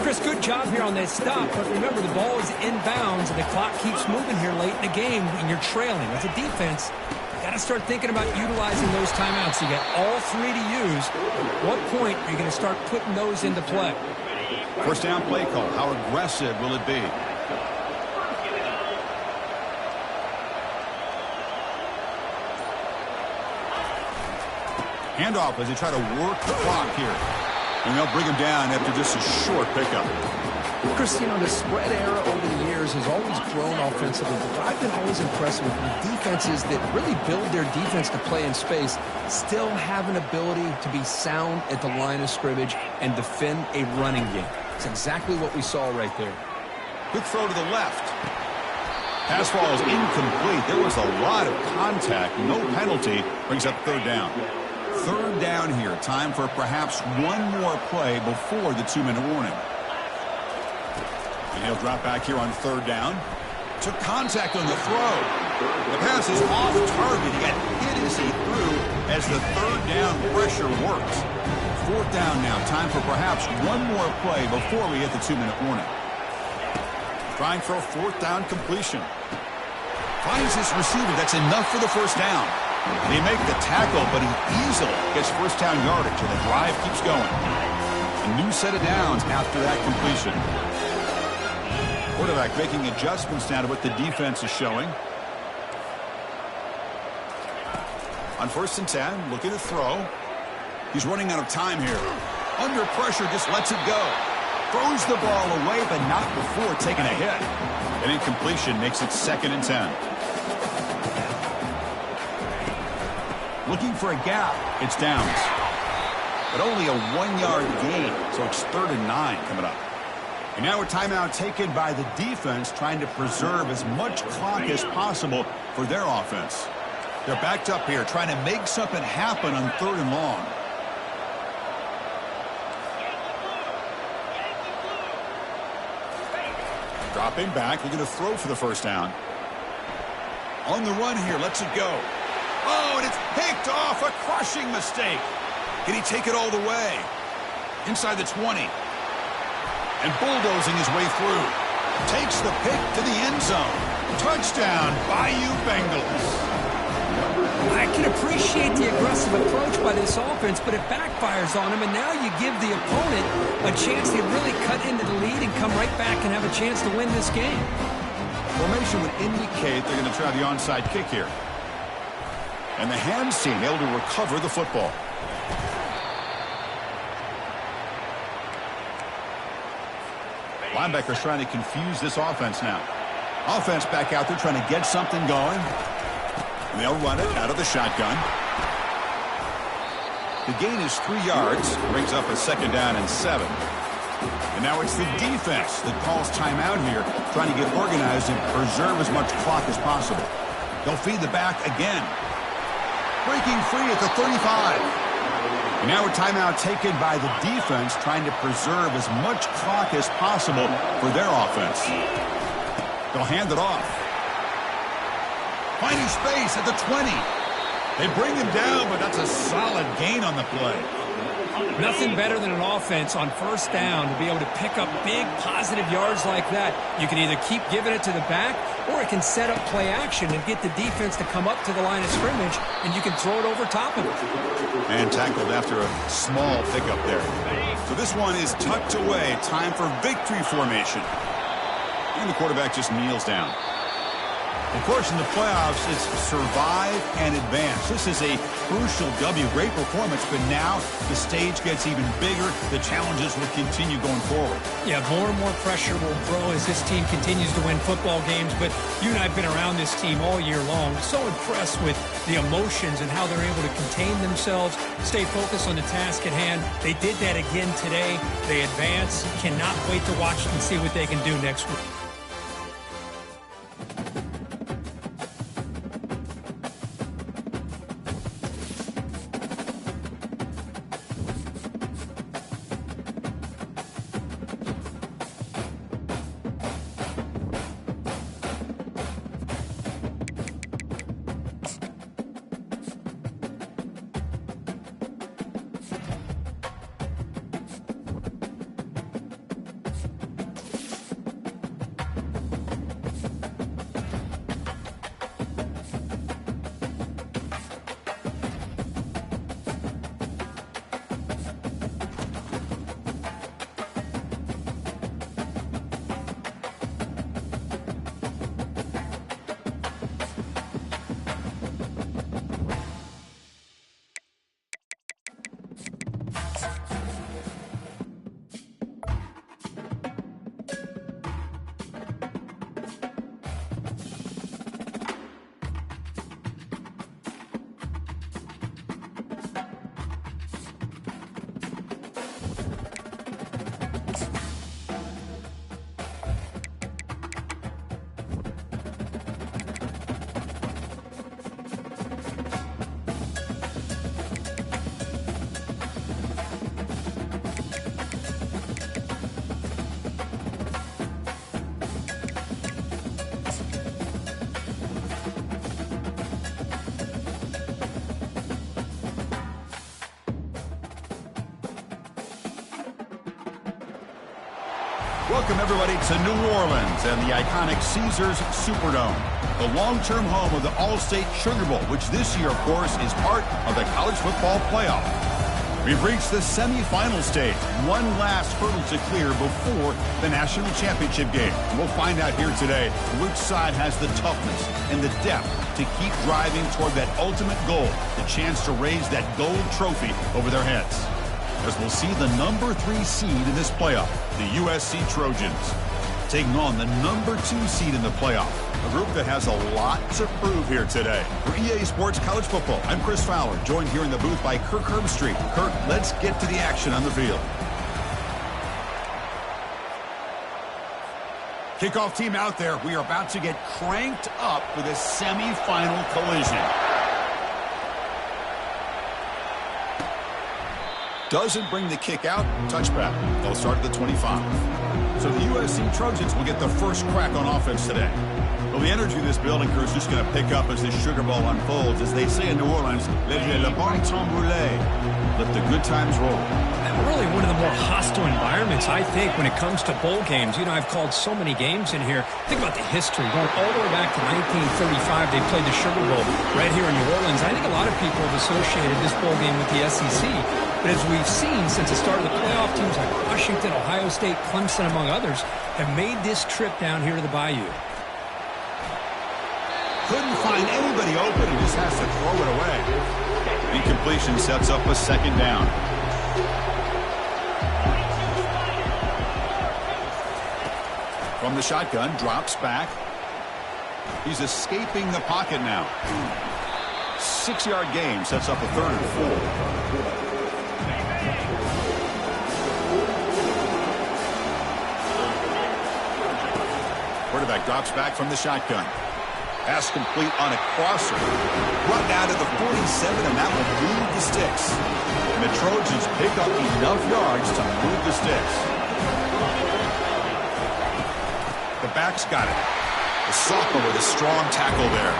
Chris, good job here on that stop, but remember the ball is inbounds and the clock keeps moving here late in the game when you're trailing. As a defense, you got to start thinking about utilizing those timeouts. You got all three to use. At what point are you going to start putting those into play? First down play call. How aggressive will it be? Handoff as they try to work the clock here. And they'll bring him down after just a short pickup. Chris, you know, the spread era over the years has always grown offensively, but I've been always impressed with defenses that really build their defense to play in space, still have an ability to be sound at the line of scrimmage and defend a running game. It's exactly what we saw right there. Quick throw to the left. Pass ball is incomplete. There was a lot of contact. No penalty. Brings up third down. Third down here. Time for perhaps one more play before the 2-minute warning. And he'll drop back here on third down. Took contact on the throw. The pass is off target. He got hit as he threw as the third down pressure works. Fourth down now. Time for perhaps one more play before we hit the 2-minute warning. Trying for a fourth down completion. Finds his receiver. That's enough for the first down. They make the tackle, but he easily gets first down yardage, and the drive keeps going. A new set of downs after that completion. Quarterback making adjustments now to what the defense is showing. On 1st and 10, looking to throw. He's running out of time here. Under pressure, just lets it go. Throws the ball away, but not before taking a hit. An incompletion makes it 2nd and 10. Looking for a gap. It's downs. But only a 1-yard gain, so it's 3rd and 9 coming up. And now a timeout taken by the defense, trying to preserve as much clock as possible for their offense. They're backed up here, trying to make something happen on 3rd and long. Dropping back, looking to throw for the first down. On the run here, lets it go. Oh, and it's picked off. A crushing mistake. Can he take it all the way? Inside the 20. And bulldozing his way through. Takes the pick to the end zone. Touchdown, Bayou Bengals. I can appreciate the aggressive approach by this offense, but it backfires on him, and now you give the opponent a chance to really cut into the lead and come right back and have a chance to win this game. Formation would indicate they're going to try the onside kick here. And the hands team able to recover the football. Linebackers trying to confuse this offense now. Offense back out there trying to get something going. And they'll run it out of the shotgun. The gain is 3 yards. Brings up a 2nd down and 7. And now it's the defense that calls timeout here, trying to get organized and preserve as much clock as possible. They'll feed the back again. Breaking free at the 35. And now a timeout taken by the defense, trying to preserve as much clock as possible for their offense. They'll hand it off. Finding space at the 20. They bring him down, but that's a solid gain on the play. Nothing better than an offense on first down to be able to pick up big positive yards like that. You can either keep giving it to the back, or it can set up play action and get the defense to come up to the line of scrimmage, and you can throw it over top of it. And tackled after a small pickup there. So this one is tucked away. Time for victory formation. And the quarterback just kneels down. Of course, in the playoffs, it's survive and advance. This is a crucial W. Great performance, but now the stage gets even bigger. The challenges will continue going forward. Yeah, more and more pressure will grow as this team continues to win football games, but you and I have been around this team all year long. So impressed with the emotions and how they're able to contain themselves, stay focused on the task at hand. They did that again today. They advance. Cannot wait to watch and see what they can do next week. Welcome, everybody, to New Orleans and the iconic Caesars Superdome, the long-term home of the All-State Sugar Bowl, which this year, of course, is part of the college football playoff. We've reached the semifinal stage, one last hurdle to clear before the national championship game. And we'll find out here today which side has the toughness and the depth to keep driving toward that ultimate goal, the chance to raise that gold trophy over their heads. As we'll see the number 3 seed in this playoff, the USC Trojans, taking on the number 2 seed in the playoff, a group that has a lot to prove here today. For EA Sports College Football, I'm Chris Fowler, joined here in the booth by Kirk Herbstreit. Kirk, let's get to the action on the field. Kickoff team out there. We are about to get cranked up with a semifinal collision. Doesn't bring the kick out. Touchback. They'll start at the 25. So the USC Trojans will get the first crack on offense today. Well, the energy of this building crew is just going to pick up as this Sugar Bowl unfolds. As they say in New Orleans, le bon temps roulé. Let the good times roll. And really one of the more hostile environments, I think, when it comes to bowl games. You know, I've called so many games in here. Think about the history. Going all the way back to 1935, they played the Sugar Bowl right here in New Orleans. I think a lot of people have associated this bowl game with the SEC. But as we've seen since the start of the playoff, teams like Washington, Ohio State, Clemson, among others, have made this trip down here to the Bayou. Couldn't find anybody open and just has to throw it away. Incompletion sets up a second down. From the shotgun, drops back. He's escaping the pocket now. 6-yard gain sets up a 3rd and 4. Quarterback drops back from the shotgun. Pass complete on a crosser. Brought down to the 47, and that will move the sticks. And the Trojans pick up enough yards to move the sticks. The back's got it. The sophomore with a strong tackle there.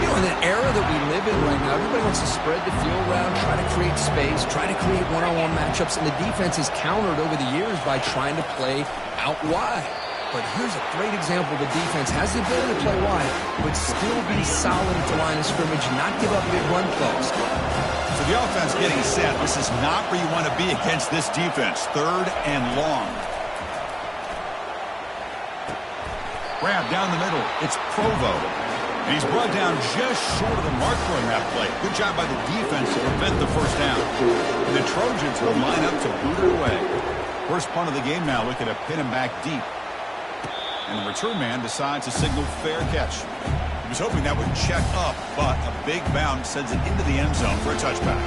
You know, in the era that we live in right now, everybody wants to spread the field around, try to create space, try to create one-on-one matchups, and the defense is countered over the years by trying to play out wide. But here's a great example. The defense has the ability to play wide, but still be solid at the line of scrimmage, not give up big run plays. So the offense getting set. This is not where you want to be against this defense. 3rd and long. Grab down the middle. It's Provo. And he's brought down just short of the marker on that play. Good job by the defense to prevent the first down. And the Trojans will line up to boot it away. First punt of the game now, looking to pin him back deep. And the return man decides to signal fair catch. He was hoping that would check up, but a big bounce sends it into the end zone for a touchback.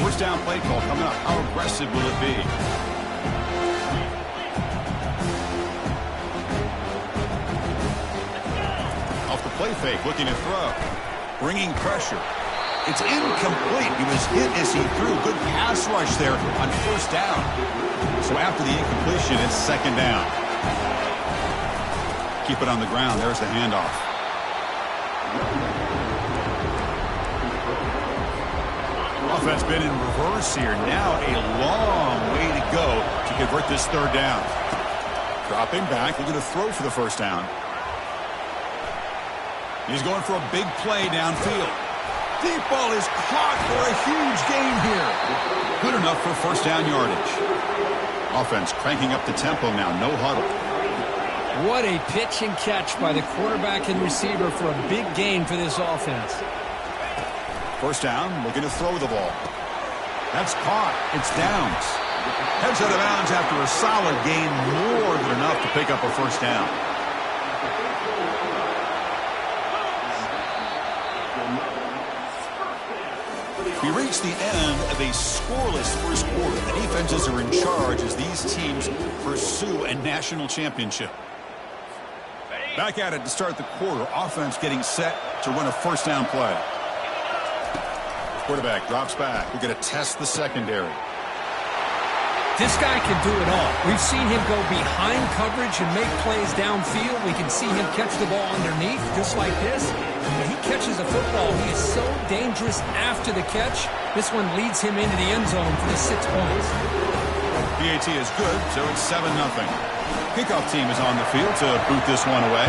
First down play call coming up. How aggressive will it be? Off the play fake, looking to throw. Bringing pressure. It's incomplete. He was hit as he threw. Good pass rush there on first down. So after the incompletion, it's second down. Keep it on the ground. There's the handoff. Offense been in reverse here. Now a long way to go to convert this third down. Dropping back, looking to throw for the first down. He's going for a big play downfield. Deep ball is caught for a huge gain here. Good enough for first down yardage. Offense cranking up the tempo now. No huddle. What a pitch and catch by the quarterback and receiver for a big gain for this offense. First down, looking to throw the ball. That's caught. It's Downs. Heads out of bounds after a solid gain, more than enough to pick up a first down. We reach the end of a scoreless first quarter. The defenses are in charge as these teams pursue a national championship. Back at it to start the quarter. Offense getting set to run a first down play. Quarterback drops back. We're going to test the secondary. This guy can do it all. We've seen him go behind coverage and make plays downfield. We can see him catch the ball underneath, just like this. When he catches the football, he is so dangerous after the catch. This one leads him into the end zone for the 6 points. PAT is good, so it's 7-0. Kickoff team is on the field to boot this one away.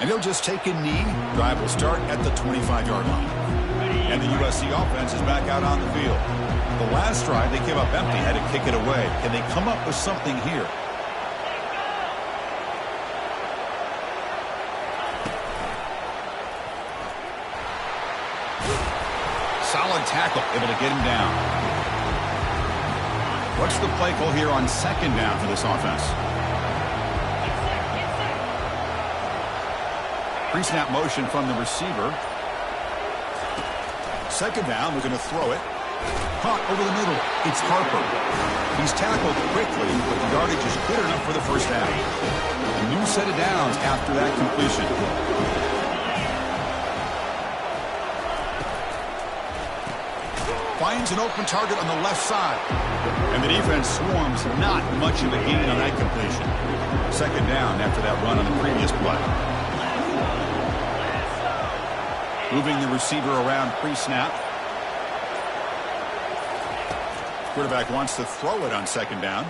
And he'll just take a knee. Drive will start at the 25-yard line. And the USC offense is back out on the field. The last drive, they came up empty, had to kick it away. Can they come up with something here? Solid tackle, able to get him down. What's the play call here on second down for this offense? Pre-snap motion from the receiver. Second down, we're going to throw it. Caught over the middle. It's Harper. He's tackled quickly, but the yardage is good enough for the first down. A new set of downs after that completion. Finds an open target on the left side. And the defense swarms not much of a gain on that completion. Second down after that run on the previous play. Moving the receiver around pre-snap. Quarterback wants to throw it on second down.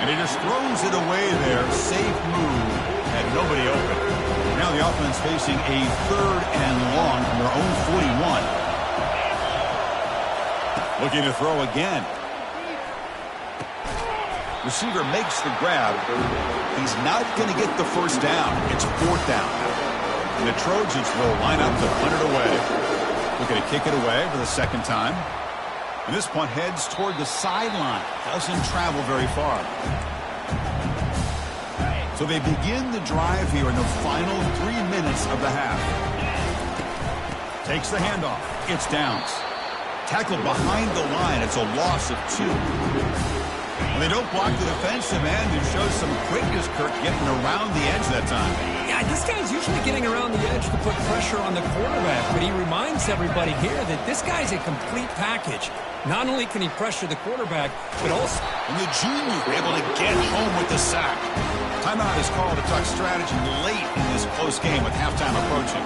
And he just throws it away there. Safe move. Had nobody open. Now the offense facing a third and long from their own 41. Looking to throw again. Receiver makes the grab. He's not going to get the first down. It's fourth down. And the Trojans will line up to punt it away. Looking to kick it away for the second time. And this punt heads toward the sideline. Doesn't travel very far. So they begin the drive here in the final 3 minutes of the half. Takes the handoff. It's Downs. Tackled behind the line. It's a loss of 2. When they don't block the defensive end, it shows some quickness, Kirk, getting around the edge that time. Yeah, this guy's usually getting around the edge to put pressure on the quarterback, but he reminds everybody here that this guy's a complete package. Not only can he pressure the quarterback, but also... And the junior able to get home with the sack. Timeout is called to talk strategy late in this close game with halftime approaching.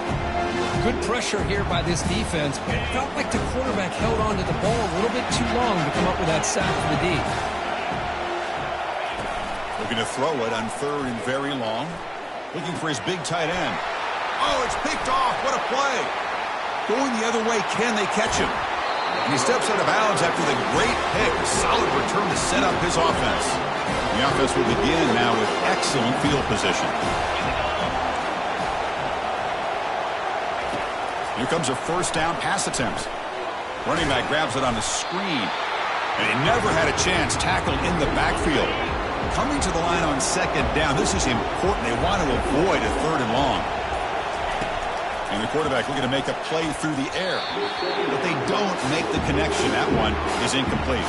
Good pressure here by this defense, but it felt like the quarterback held on to the ball a little bit too long to come up with that sack for the D. Looking to throw it on third and very long. Looking for his big tight end. Oh, it's picked off. What a play. Going the other way. Can they catch him? And he steps out of bounds after the great pick. Solid return to set up his offense. The offense will begin now with excellent field position. Here comes a first down pass attempt. Running back grabs it on the screen. And he never had a chance tackled in the backfield. Coming to the line on second down. This is important. They want to avoid a third and long. And the quarterback looking to make a play through the air. But they don't make the connection. That one is incomplete.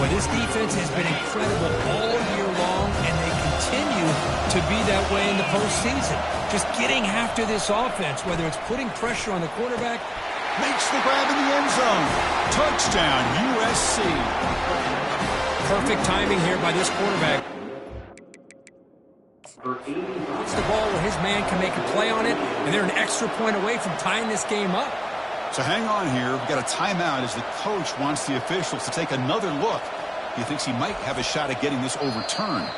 Well, this defense has been incredible all year long, and they continue to be that way in the postseason. Just getting after this offense, whether it's putting pressure on the quarterback. Makes the grab in the end zone. Touchdown, USC. Perfect timing here by this quarterback. Puts the ball where his man can make a play on it, and they're an extra point away from tying this game up. So hang on here. We've got a timeout as the coach wants the officials to take another look. He thinks he might have a shot at getting this overturned.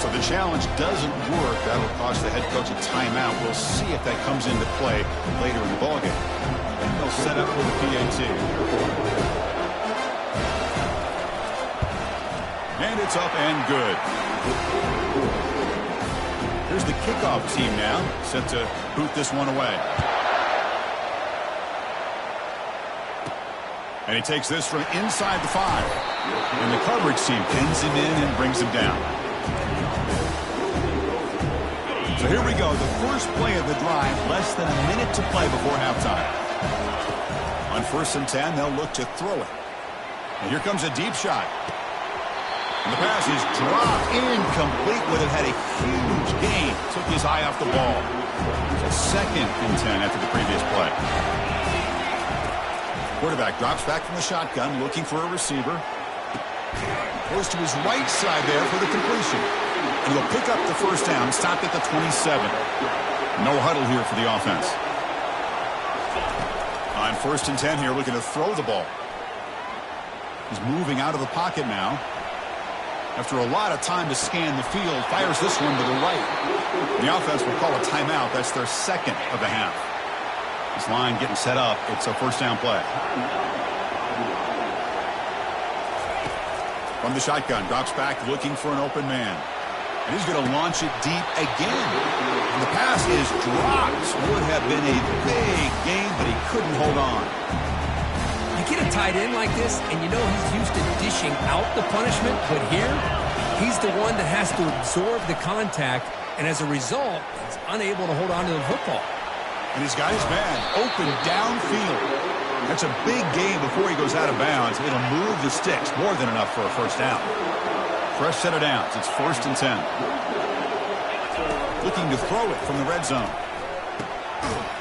So the challenge doesn't work. That'll cost the head coach a timeout. We'll see if that comes into play later in the ballgame. They'll set up with a PAT. And it's up and good. Here's the kickoff team now, set to boot this one away. And he takes this from inside the 5. And the coverage team pins him in and brings him down. So here we go, the first play of the drive, less than a minute to play before halftime. On 1st and 10, they'll look to throw it. And here comes a deep shot. And the pass is dropped incomplete. Would have had a huge gain. Took his eye off the ball. So 2nd and 10 after the previous play. Quarterback drops back from the shotgun, looking for a receiver. Goes to his right side there for the completion. And he'll pick up the first down, stopped at the 27. No huddle here for the offense. On 1st and 10 here, looking to throw the ball. He's moving out of the pocket now. After a lot of time to scan the field, fires this one to the right. The offense will call a timeout. That's their 2nd of the half. This line getting set up. It's a first down play. From the shotgun, drops back looking for an open man. And he's going to launch it deep again. And the pass is dropped. Would have been a big game, but he couldn't hold on. You get a tight end like this, and you know he's used to dishing out the punishment, but here, he's the one that has to absorb the contact, and as a result, he's unable to hold on to the football. And he's got his man open downfield. That's a big game before he goes out of bounds. It'll move the sticks, more than enough for a first down. Fresh set of downs. It's 1st and 10. Looking to throw it from the red zone.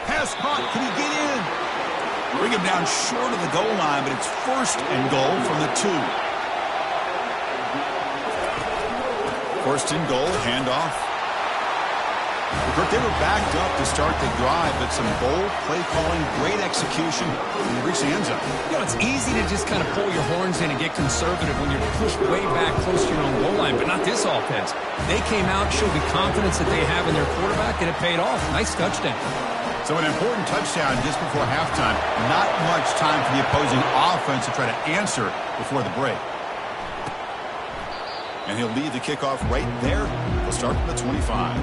Pass caught. Can he get in? Bring him down short of the goal line, but it's 1st and goal from the 2. 1st and goal, handoff. They were backed up to start the drive, but some bold play calling, great execution, and they reached the end zone. You know, it's easy to just kind of pull your horns in and get conservative when you're pushed way back close to your own goal line, but not this offense. They came out, showed the confidence that they have in their quarterback, and it paid off. Nice touchdown. So an important touchdown just before halftime. Not much time for the opposing offense to try to answer before the break. And he'll lead the kickoff right there. He'll start from the 25.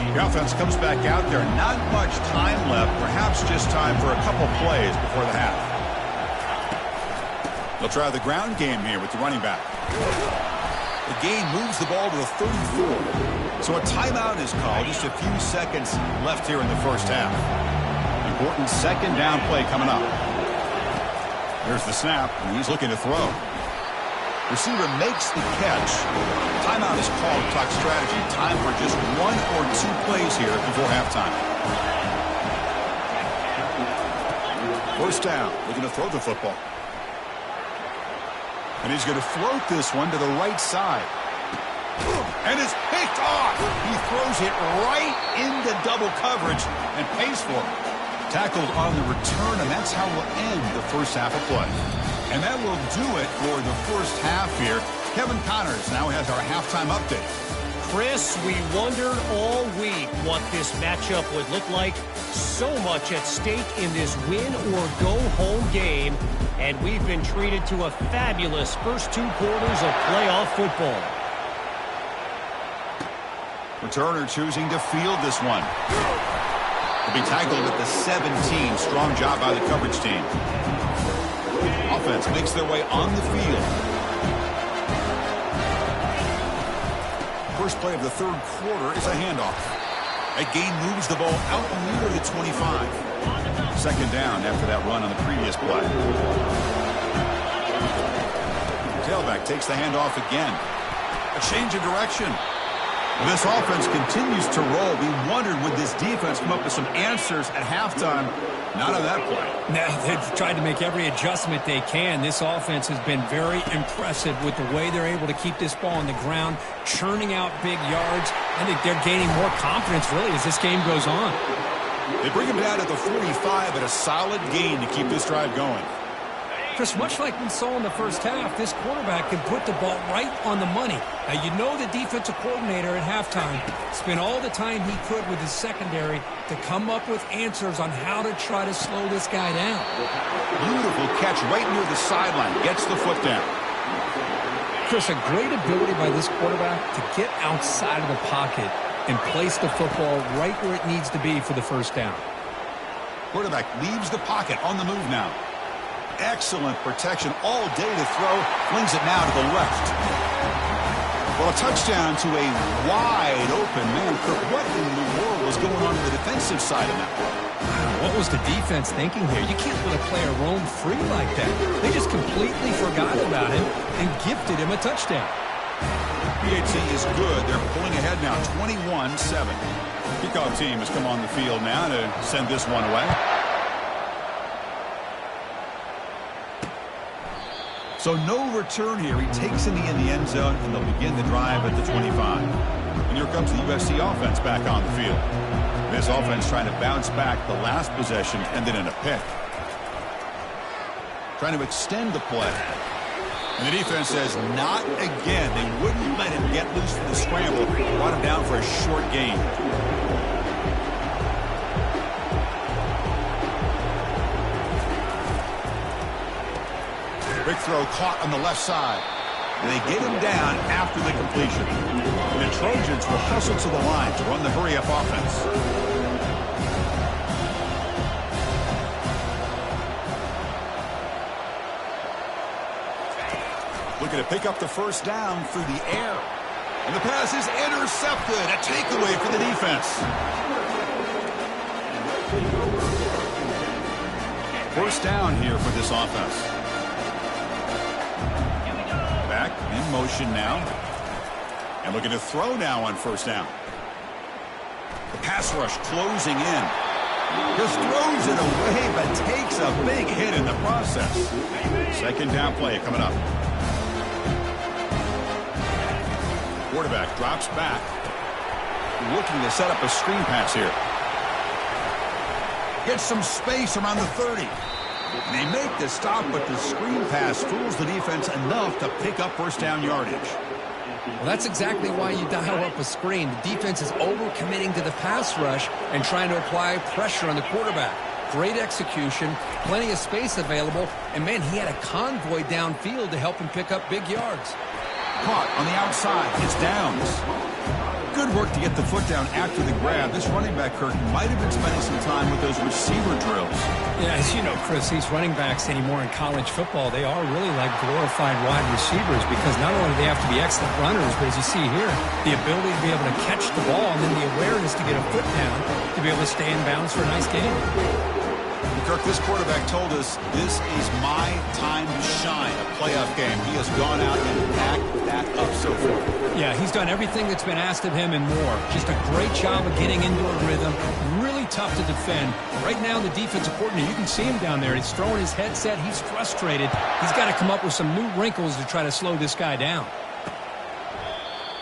The offense comes back out there. Not much time left. Perhaps just time for a couple plays before the half. They'll try the ground game here with the running back. The game moves the ball to the 34. So a timeout is called. Just a few seconds left here in the first half. Important 2nd down play coming up. There's the snap, and he's looking to throw. Receiver makes the catch. Timeout is called to talk strategy. Time for just 1 or 2 plays here before halftime. First down, looking to throw the football. And he's going to float this one to the right side. And it's picked off. He throws it right into double coverage and pays for it. Tackled on the return, and that's how we'll end the first half of play. And that will do it for the first half here. Kevin Connors now has our halftime update. Chris, we wondered all week what this matchup would look like. So much at stake in this win-or-go-home game. And we've been treated to a fabulous first 2 quarters of playoff football. Returner choosing to field this one. Will be tackled at the 17. Strong job by the coverage team. Offense makes their way on the field. First play of the third quarter is a handoff. A gain moves the ball out near the 25. Second down after that run on the previous play. Tailback takes the handoff again. A change of direction. This offense continues to roll. We wondered, would this defense come up with some answers at halftime? Not on that play. Now, they've tried to make every adjustment they can. This offense has been very impressive with the way they're able to keep this ball on the ground, churning out big yards. I think they're gaining more confidence, really, as this game goes on. They bring him down at the 45 at a solid gain to keep this drive going. Chris, much like we saw in the first half, this quarterback can put the ball right on the money. Now, you know the defensive coordinator at halftime spent all the time he could with his secondary to come up with answers on how to try to slow this guy down. Beautiful catch right near the sideline. Gets the foot down. Chris, a great ability by this quarterback to get outside of the pocket and place the football right where it needs to be for the first down. Quarterback leaves the pocket on the move now. Excellent protection all day to throw. Flings it now to the left. Well, a touchdown to a wide open man. Kirk, what in the world was going on the defensive side of that one? Wow, what was the defense thinking here? You can't let a player roam free like that. They just completely forgot about him and gifted him a touchdown. PAT is good. They're pulling ahead now, 21-7. Kickoff team has come on the field now to send this one away. So no return here. He takes it in the end zone, and they'll begin the drive at the 25. And here comes the USC offense back on the field. This offense trying to bounce back. The last possession ended in a pick. Trying to extend the play. And the defense says, not again. They wouldn't let him get loose for the scramble. Brought him down for a short gain. Big throw caught on the left side. And they get him down after the completion. And the Trojans will hustle to the line to run the hurry-up offense. Looking to pick up the first down through the air. And the pass is intercepted. A takeaway for the defense. First down here for this offense. Back in motion now. And looking to throw now on first down. The pass rush closing in. Just throws it away, but takes a big hit in the process. Second down play coming up. Quarterback drops back. Looking to set up a screen pass here. Gets some space around the 30. And they make the stop, but the screen pass fools the defense enough to pick up first down yardage. Well, that's exactly why you dial up a screen. The defense is overcommitting to the pass rush and trying to apply pressure on the quarterback. Great execution, plenty of space available, and, man, he had a convoy downfield to help him pick up big yards. Caught on the outside. It's Downs. Good work to get the foot down after the grab. This running back, Kirk, might have been spending some time with those receiver drills. Yeah, as you know, Chris, these running backs anymore in college football, they are really like glorified wide receivers because not only do they have to be excellent runners, but as you see here, the ability to be able to catch the ball and then the awareness to get a foot down to be able to stay in bounds for a nice game. Kirk, this quarterback told us this is my time to shine, a playoff game. He has gone out and backed that that up so far? Yeah, he's done everything that's been asked of him and more. Just a great job of getting into a rhythm. Really tough to defend. Right now, the defensive coordinator, you can see him down there. He's throwing his headset. He's frustrated. He's got to come up with some new wrinkles to try to slow this guy down.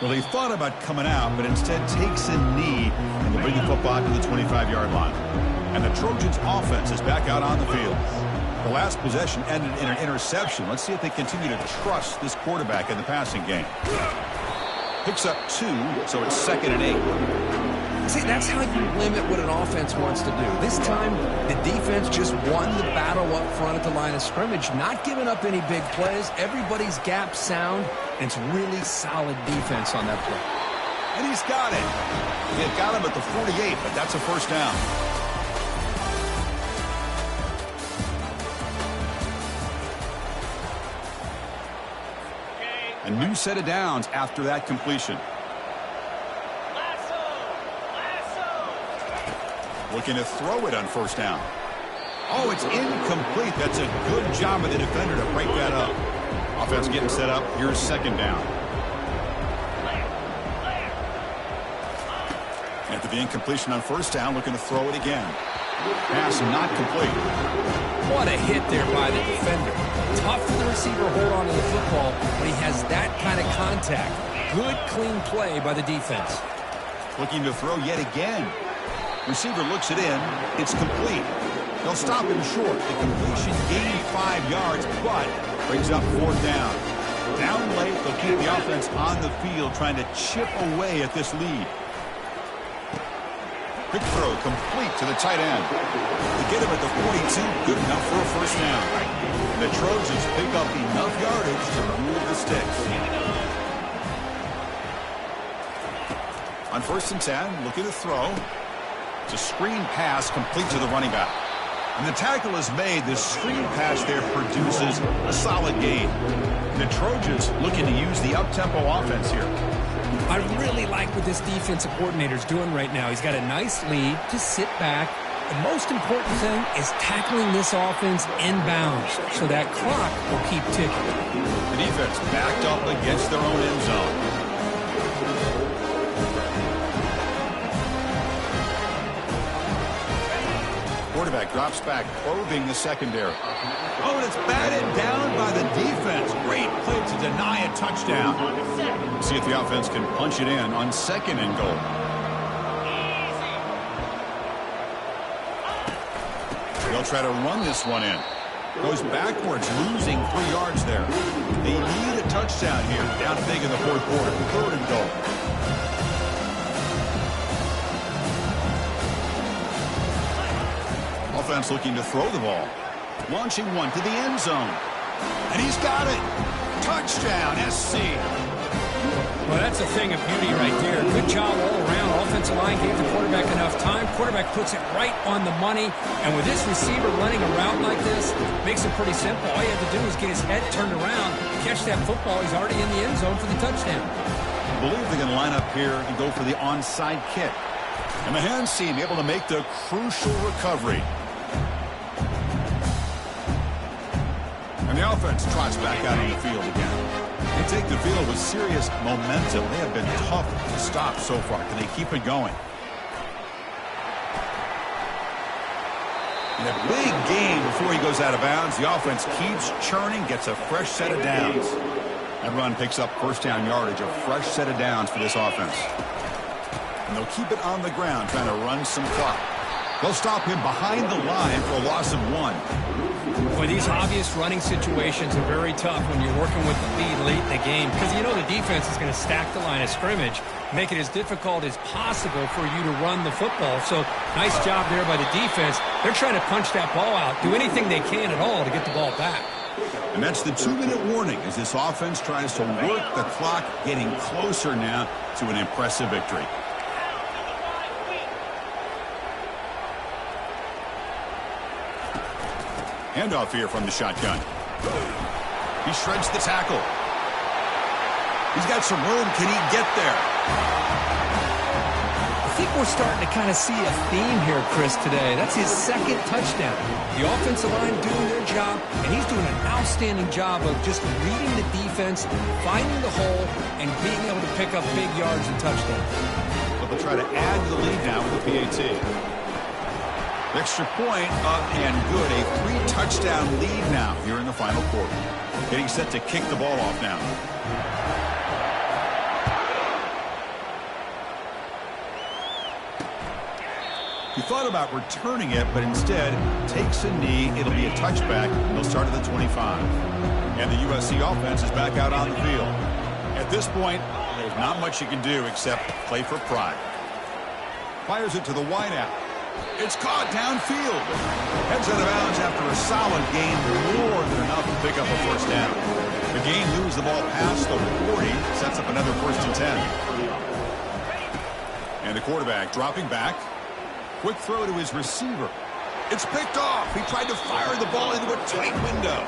Well, he thought about coming out, but instead takes a knee and will bring the football to the 25-yard line. And the Trojans' offense is back out on the field. The last possession ended in an interception. Let's see if they continue to trust this quarterback in the passing game. Picks up 2, so it's 2nd and 8. See, that's how you limit what an offense wants to do. This time, the defense just won the battle up front at the line of scrimmage, not giving up any big plays. Everybody's gap sound, and it's really solid defense on that play. And he's got it. He had got him at the 48, but that's a first down. A new set of downs after that completion. Looking to throw it on first down. Oh, it's incomplete. That's a good job of the defender to break that up. Offense getting set up. Here's 2nd down. After the incompletion on first down, looking to throw it again. Pass not complete. What a hit there by the defender. Tough for the receiver to hold on to the football when he has that kind of contact. Good, clean play by the defense. Looking to throw yet again. Receiver looks it in. It's complete. They'll stop him short. The completion gained 5 yards, but brings up 4th down. Down late, they'll keep the offense on the field trying to chip away at this lead. Quick throw complete to the tight end. To get him at the 42, good enough for a first down. And the Trojans pick up enough yardage to move the sticks. On 1st and 10, looking to throw. It's a screen pass complete to the running back. And the tackle is made. The screen pass there produces a solid gain. The Trojans looking to use the up-tempo offense here. I really like what this defensive coordinator's doing right now. He's got a nice lead to sit back. The most important thing is tackling this offense inbounds so that clock will keep ticking. The defense backed up against their own end zone. Quarterback drops back, probing the secondary. Oh, and it's batted down by the defense. Great play to deny a touchdown. See if the offense can punch it in on 2nd and goal. They'll try to run this one in. Goes backwards, losing 3 yards there. They need a touchdown here. Down big in the 4th quarter. 3rd and goal. Offense looking to throw the ball. Launching one to the end zone. And he's got it. Touchdown, SC. Well, that's a thing of beauty right there. Good job all around. Offensive line gave the quarterback enough time. Quarterback puts it right on the money. And with this receiver running a route like this, makes it pretty simple. All you have to do is get his head turned around, catch that football. He's already in the end zone for the touchdown. I believe they're going to line up here and go for the onside kick. And the hands team able to make the crucial recovery. And the offense trots back out on the field again. They take the field with serious momentum. They have been tough to stop so far. Can they keep it going? In a big game before he goes out of bounds, the offense keeps churning, gets a fresh set of downs. That run picks up first down yardage, a fresh set of downs for this offense. And they'll keep it on the ground, trying to run some clock. They'll stop him behind the line for a loss of 1. Boy, these obvious running situations are very tough when you're working with the lead late in the game because you know the defense is going to stack the line of scrimmage, make it as difficult as possible for you to run the football. So nice job there by the defense. They're trying to punch that ball out, do anything they can at all to get the ball back. And that's the 2-minute warning as this offense tries to work the clock, getting closer now to an impressive victory. Handoff here from the shotgun. He shreds the tackle. He's got some room. Can he get there? think we're starting to kind of see a theme here, Chris, today. That's his second touchdown. The offensive line doing their job, and he's doing an outstanding job of just reading the defense, finding the hole, and being able to pick up big yards and touchdowns. But they'll try to add to the lead now with the PAT. Extra point up and good. A 3-touchdown lead now here in the final quarter. Getting set to kick the ball off now. He thought about returning it, but instead takes a knee. It'll be a touchback. They'll start at the 25. And the USC offense is back out on the field. At this point, there's not much you can do except play for pride. Fires it to the wideout. It's caught downfield. Heads out of bounds after a solid gain, more than enough to pick up a first down. The game moves the ball past the 40, sets up another 1st and 10. And the quarterback dropping back. Quick throw to his receiver. It's picked off. He tried to fire the ball into a tight window.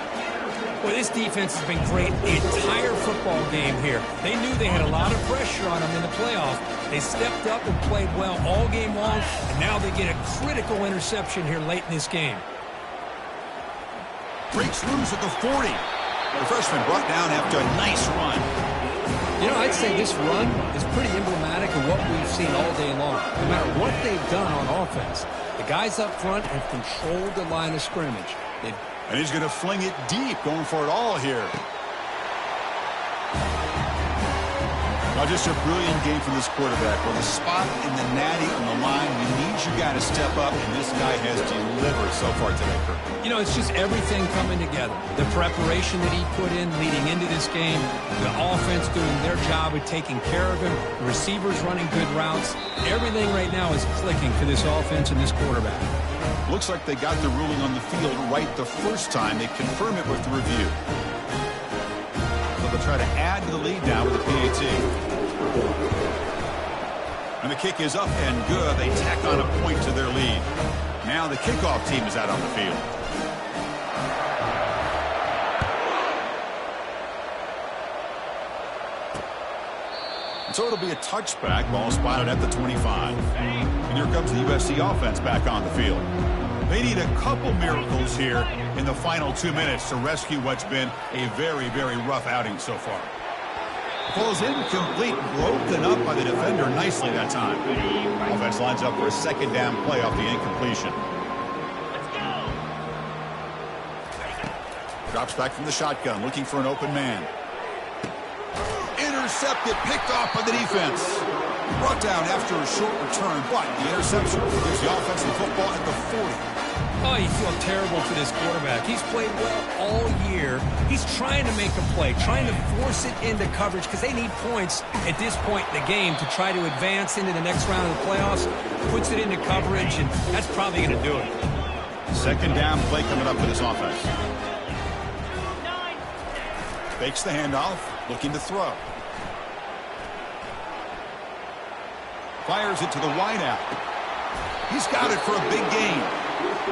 Well, this defense has been great the entire football game here. They knew they had a lot of pressure on them in the playoff. They stepped up and played well all game long, and now they get a critical interception here late in this game. Breaks loose at the 40. The freshman brought down after a nice run. You know, I'd say this run is pretty emblematic of what we've seen all day long. No matter what they've done on offense, the guys up front have controlled the line of scrimmage. And he's going to fling it deep, going for it all here. Now, just a brilliant game from this quarterback. With a spot in the natty on the line, you need your guy to step up, and this guy has delivered so far today, Kirk. You know, it's just everything coming together. The preparation that he put in leading into this game, the offense doing their job of taking care of him, the receivers running good routes. Everything right now is clicking for this offense and this quarterback. Looks like they got the ruling on the field right the first time. They confirm it with the review. So they'll try to add to the lead now with the PAT. And the kick is up and good. They tack on a point to their lead. Now the kickoff team is out on the field. And so it'll be a touchback. Ball spotted at the 25. And here comes the USC offense back on the field. They need a couple miracles here in the final 2 minutes to rescue what's been a very, very rough outing so far. Falls incomplete, broken up by the defender nicely that time. Offense lines up for a 2nd down play off the incompletion. Drops back from the shotgun, looking for an open man. Intercepted, picked off by the defense. Brought down after a short return, but the interception gives the offense the football at the 40. Oh, you feel terrible for this quarterback. He's played well all year. He's trying to make a play, trying to force it into coverage because they need points at this point in the game to try to advance into the next round of the playoffs. Puts it into coverage, and that's probably going to do it. 2nd down play coming up for this offense. Fakes the handoff, looking to throw. Fires it to the wideout. He's got it for a big gain.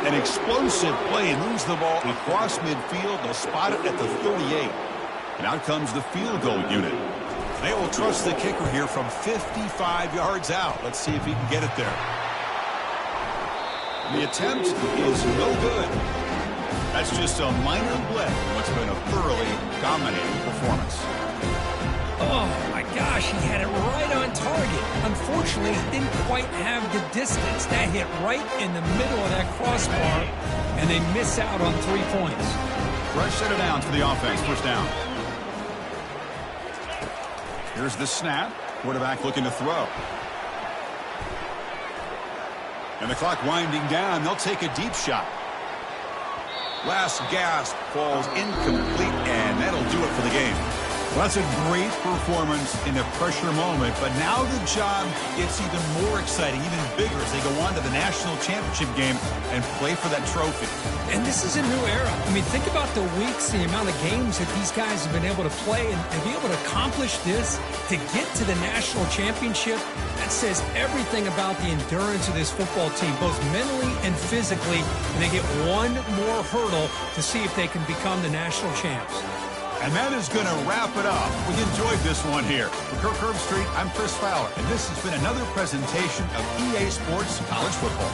An explosive play, moves the ball across midfield. They'll spot it at the 38. And out comes the field goal unit. They will trust the kicker here from 55 yards out. Let's see if he can get it there. The attempt is no good. That's just a minor blip in what's been a thoroughly dominating performance. Oh, my gosh, he had it right on target. Unfortunately, he didn't quite have the distance. That hit right in the middle of that crossbar, and they miss out on 3 points. Fresh set of downs for the offense. 1st down. Here's the snap. Quarterback looking to throw. And the clock winding down. They'll take a deep shot. Last gasp falls incomplete, and that'll do it for the game. Well, that's a great performance in a pressure moment, but now the job gets even more exciting, even bigger as they go on to the national championship game and play for that trophy. And this is a new era. I mean, think about the weeks, the amount of games that these guys have been able to play, and to be able to accomplish this, to get to the national championship, that says everything about the endurance of this football team, both mentally and physically, and they get one more hurdle to see if they can become the national champs. And that is going to wrap it up. We enjoyed this one here. For Kirk Herbstreit, I'm Chris Fowler, and this has been another presentation of EA Sports College Football.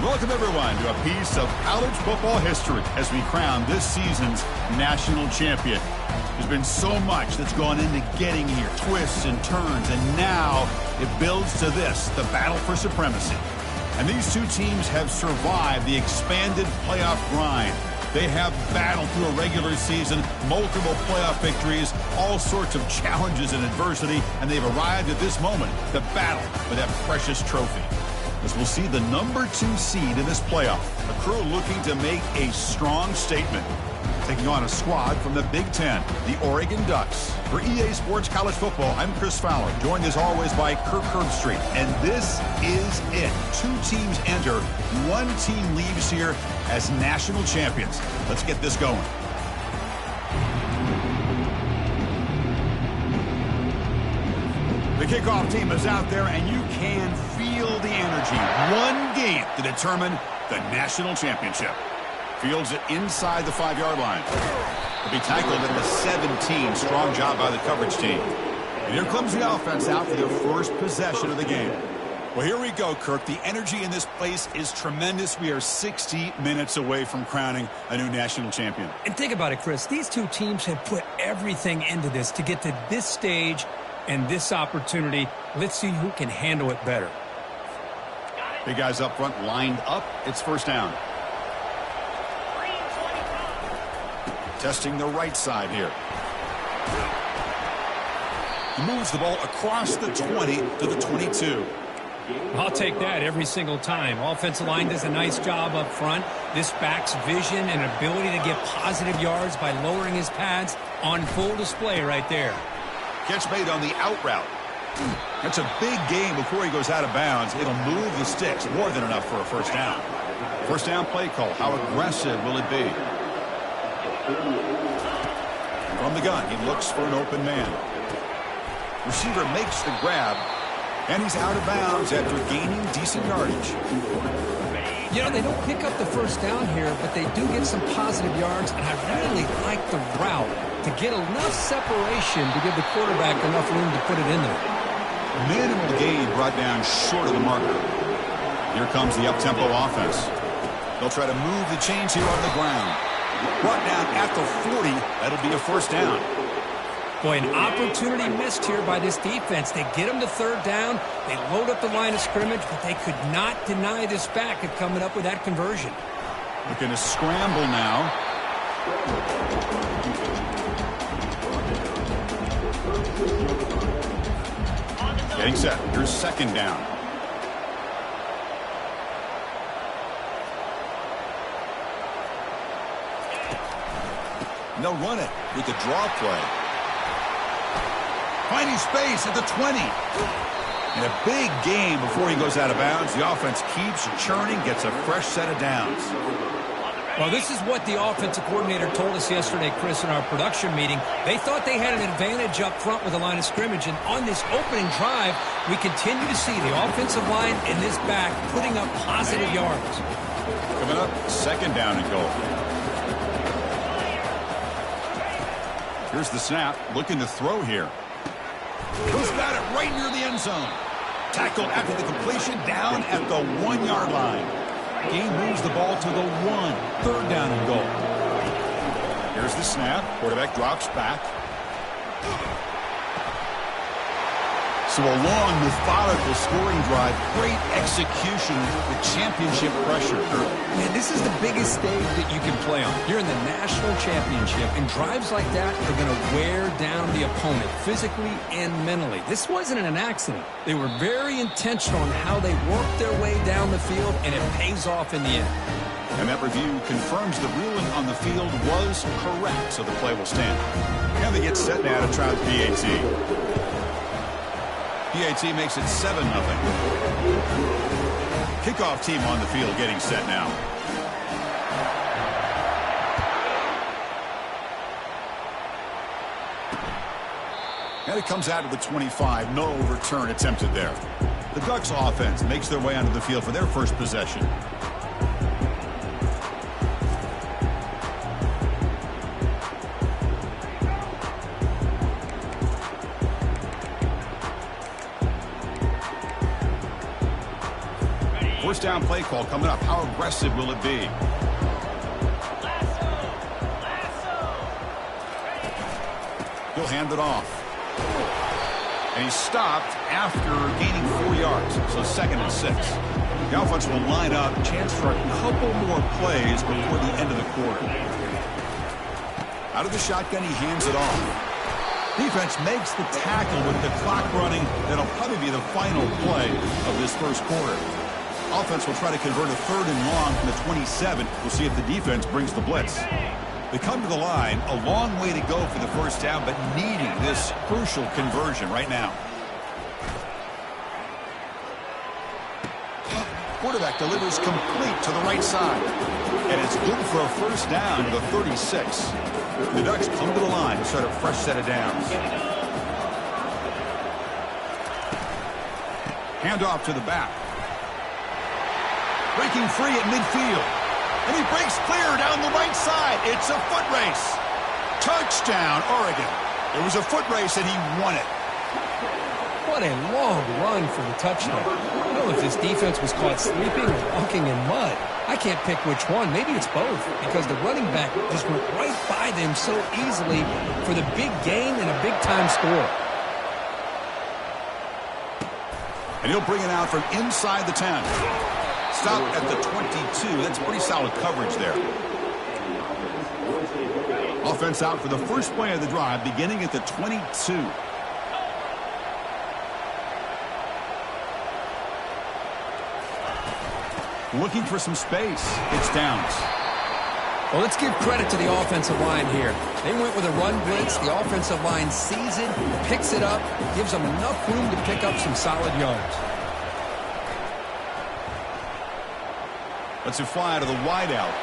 Welcome, everyone, to a piece of college football history as we crown this season's national champion. There's been so much that's gone into getting here, twists and turns, and now it builds to this, the battle for supremacy. And these two teams have survived the expanded playoff grind. They have battled through a regular season, multiple playoff victories, all sorts of challenges and adversity, and they've arrived at this moment, the battle for that precious trophy. As we'll see the number 2 seed in this playoff, a crew looking to make a strong statement. Taking on a squad from the Big Ten, the Oregon Ducks. For EA Sports College Football, I'm Chris Fowler, joined as always by Kirk Herbstreit. And this is it. 2 teams enter, 1 team leaves here as national champions. Let's get this going. The kickoff team is out there, and you can feel the energy. 1 game to determine the national championship. Fields it inside the 5-yard line. Will be tackled at the 17. Strong job by the coverage team. And here comes the offense out for their first possession of the game. Well, here we go, Kirk. The energy in this place is tremendous. We are 60 minutes away from crowning a new national champion. And think about it, Chris. These two teams have put everything into this to get to this stage and this opportunity. Let's see who can handle it better. Big guys up front lined up. It's first down. Testing the right side here. He moves the ball across the 20 to the 22. I'll take that every single time. Offensive line does a nice job up front. This back's vision and ability to get positive yards by lowering his pads on full display right there. Catch made on the out route. That's a big gain before he goes out of bounds. It'll move the sticks, more than enough for a first down. First down play call. How aggressive will it be? From the gun, he looks for an open man. Receiver makes the grab. And he's out of bounds after gaining decent yardage. You know, they don't pick up the first down here, but they do get some positive yards, and I really like the route to get enough separation to give the quarterback enough room to put it in there. Minimal gain brought down short of the marker. Here comes the up-tempo offense. They'll try to move the chains here on the ground. Brought down at the 40. That'll be a first down. Boy, an opportunity missed here by this defense. They get them to third down. They load up the line of scrimmage, but they could not deny this back of coming up with that conversion. Looking to scramble now. Getting set. Here's second down. And they'll run it with the draw play. Finding space at the 20. And a big game before he goes out of bounds. The offense keeps churning, gets a fresh set of downs. Well, this is what the offensive coordinator told us yesterday, Chris, in our production meeting. They thought they had an advantage up front with the line of scrimmage, and on this opening drive, we continue to see the offensive line and this back putting up positive yards. Coming up, second down and goal. Here's the snap, looking to throw here. He's got it right near the end zone. Tackled after the completion, down at the 1-yard line. Gain moves the ball to the 1. Third down and goal. Here's the snap. Quarterback drops back. So a long, methodical scoring drive. Great execution with championship pressure. Man, this is the biggest stage that you can play on. You're in the national championship, and drives like that are going to wear down the opponent physically and mentally. This wasn't an accident. They were very intentional on how they worked their way down the field, and it pays off in the end. And that review confirms the ruling on the field was correct, so the play will stand. Now they get set now to try the PAT. PAT makes it 7-0. Kickoff team on the field getting set now. And it comes out to the 25. No return attempted there. The Ducks offense makes their way onto the field for their first possession. First down play call coming up. How aggressive will it be? He'll hand it off. And he's stopped after gaining 4 yards. So 2nd and 6. The offense will line up. Chance for a couple more plays before the end of the quarter. Out of the shotgun, he hands it off. Defense makes the tackle with the clock running. That'll probably be the final play of this first quarter. Offense will try to convert a 3rd and long from the 27. We'll see if the defense brings the blitz. They come to the line, a long way to go for the first down, but needing this crucial conversion right now. Quarterback delivers complete to the right side. And it's good for a first down to the 36. The Ducks come to the line to start a fresh set of downs. Handoff to the back. Breaking free at midfield. And he breaks clear down the right side. It's a foot race. Touchdown, Oregon. It was a foot race, and he won it. What a long run for the touchdown. I don't know if this defense was caught sleeping or walking in mud. I can't pick which one. Maybe it's both, because the running back just went right by them so easily for the big gain and a big-time score. And he'll bring it out from inside the 10. Stop at the 22. That's pretty solid coverage there. Offense out for the first play of the drive, beginning at the 22. Looking for some space. It's downs. Well, let's give credit to the offensive line here. They went with a run blitz. The offensive line sees it, picks it up, gives them enough room to pick up some solid yards. Lets it fly to the wideout.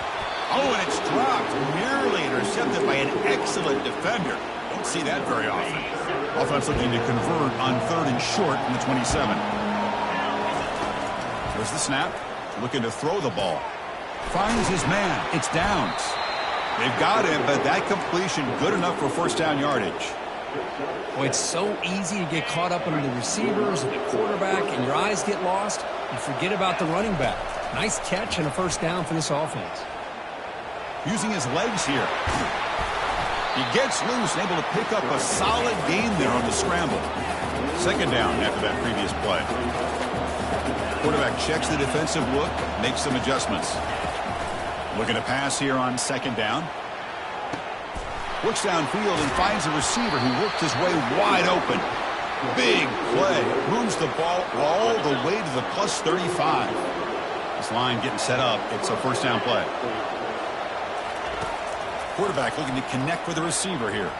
Oh, and it's dropped. Nearly intercepted by an excellent defender. Don't see that very often. Offense looking to convert on 3rd and short from the 27. There's the snap. Looking to throw the ball. Finds his man. It's Downs. They've got him, but that completion good enough for first down yardage. Well, it's so easy to get caught up under the receivers and the quarterback, and your eyes get lost. You forget about the running back. Nice catch and a first down for this offense. Using his legs here. He gets loose and able to pick up a solid gain there on the scramble. Second down after that previous play. Quarterback checks the defensive look, makes some adjustments. Looking to pass here on second down. Looks downfield and finds a receiver who worked his way wide open. Big play. Moves the ball all the way to the plus 35. This line getting set up. It's a first down play. Quarterback looking to connect with the receiver here.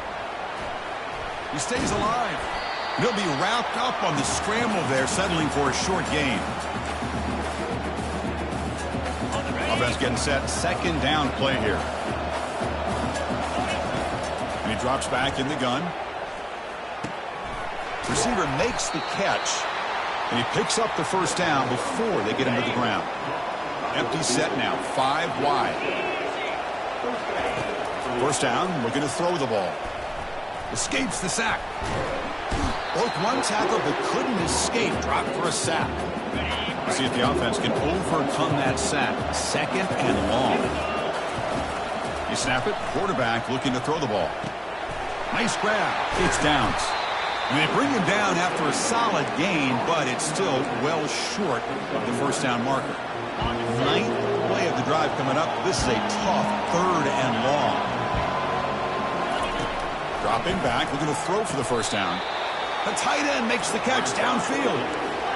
He stays alive. And he'll be wrapped up on the scramble there, settling for a short gain. Offense getting set. Second down play here. And he drops back in the gun. Receiver makes the catch. And he picks up the first down before they get him to the ground. Empty set now. 5 wide. First down, looking to throw the ball. Escapes the sack. Broke one tackle but couldn't escape. Dropped for a sack. Let's see if the offense can overcome that sack. Second and long. You snap it. Quarterback looking to throw the ball. Nice grab. It's Downs. And they bring him down after a solid gain, but it's still well short of the first down marker. Ninth play of the drive coming up. This is a tough 3rd and long. Dropping back, looking to throw for the first down. The tight end makes the catch downfield.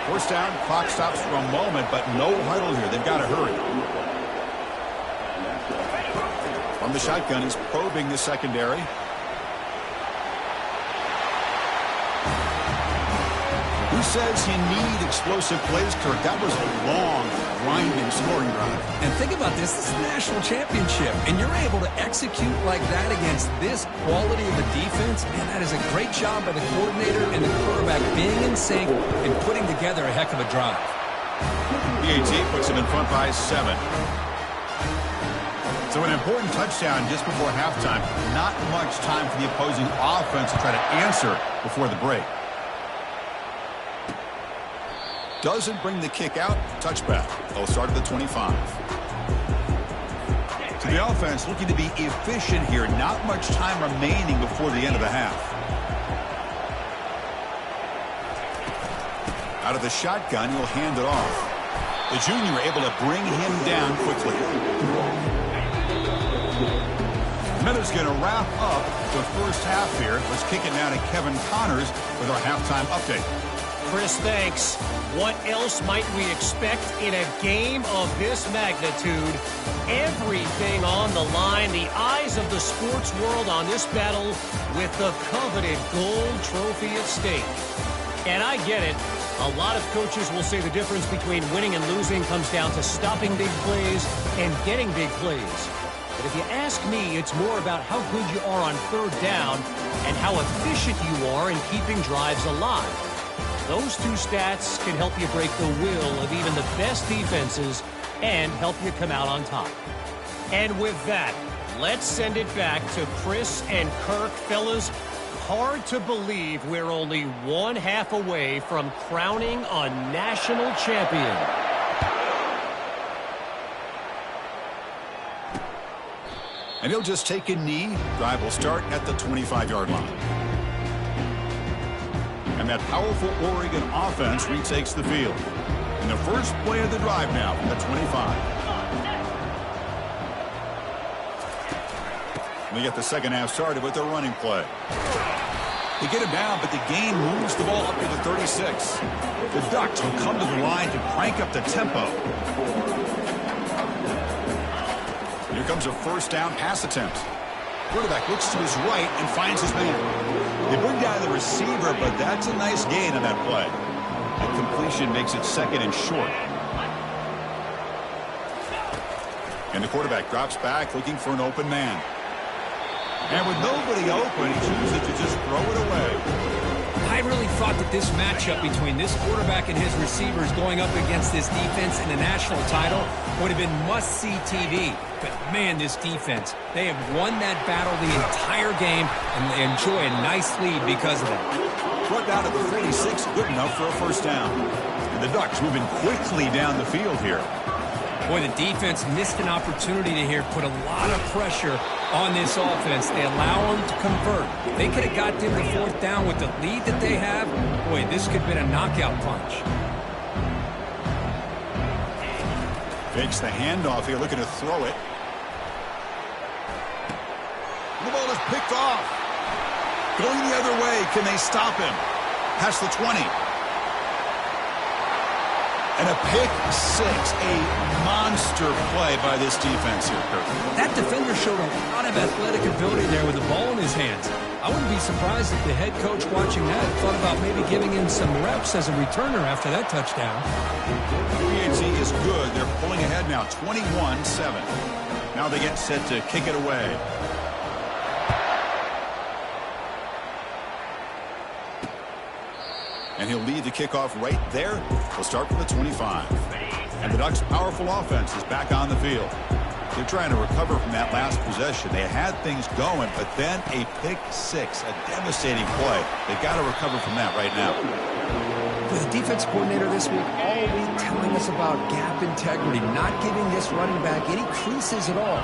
First down, clock stops for a moment, but no huddle here. They've got to hurry. From the shotgun, he's probing the secondary. Who says you need explosive plays, Kirk? That was a long, grinding scoring drive. And think about this. This is a national championship, and you're able to execute like that against this quality of a defense, and that is a great job by the coordinator and the quarterback being in sync and putting together a heck of a drive. BAT puts him in front by 7. So an important touchdown just before halftime. Not much time for the opposing offense to try to answer before the break. Doesn't bring the kick out. Touchback. They'll start at the 25. So the offense looking to be efficient here. Not much time remaining before the end of the half. Out of the shotgun, he'll hand it off. The junior able to bring him down quickly. Minutes going to wrap up the first half here. Let's kick it now to Kevin Connors with our halftime update. Chris, thanks. What else might we expect in a game of this magnitude? Everything on the line. The eyes of the sports world on this battle with the coveted gold trophy at stake. And I get it. A lot of coaches will say the difference between winning and losing comes down to stopping big plays and getting big plays. But if you ask me, it's more about how good you are on 3rd down and how efficient you are in keeping drives alive. Those two stats can help you break the will of even the best defenses and help you come out on top. And with that, let's send it back to Chris and Kirk. Fellas, hard to believe we're only 1 half away from crowning a national champion. And he'll just take a knee. Drive will start at the 25-yard line. And that powerful Oregon offense retakes the field. In the first play of the drive now from the 25. We get the second half started with a running play. They get him down, but the gain moves the ball up to the 36. The Ducks will come to the line to crank up the tempo. Here comes a first down pass attempt. Quarterback looks to his right and finds his man. They bring down the receiver, but that's a nice gain on that play. That completion makes it second and short. And the quarterback drops back looking for an open man. And with nobody open, he chooses to just throw it away. I really thought that this matchup between this quarterback and his receivers going up against this defense in the national title would have been must-see TV. But, man, this defense, they have won that battle the entire game, and they enjoy a nice lead because of that. Brought down to the 46, good enough for a first down. And the Ducks moving quickly down the field here. Boy, the defense missed an opportunity to here put a lot of pressure on this offense. They allow them to convert. They could have got them to fourth down with the lead that they have. Boy, this could have been a knockout punch. Fakes the handoff here, looking to throw it. The ball is picked off. Going the other way, can they stop him? Past the 20. And a pick six, a monster play by this defense here, Kirk. That defender showed a lot of athletic ability there with the ball in his hands. I wouldn't be surprised if the head coach watching that thought about maybe giving him some reps as a returner after that touchdown. PAT is good. They're pulling ahead now, 21-7. Now they get set to kick it away. And he'll lead the kickoff right there. He'll start from the 25. And the Ducks' powerful offense is back on the field. They're trying to recover from that last possession. They had things going, but then a pick six, a devastating play. They've got to recover from that right now. For the defense coordinator this week, all week telling us about gap integrity, not giving this running back any creases at all.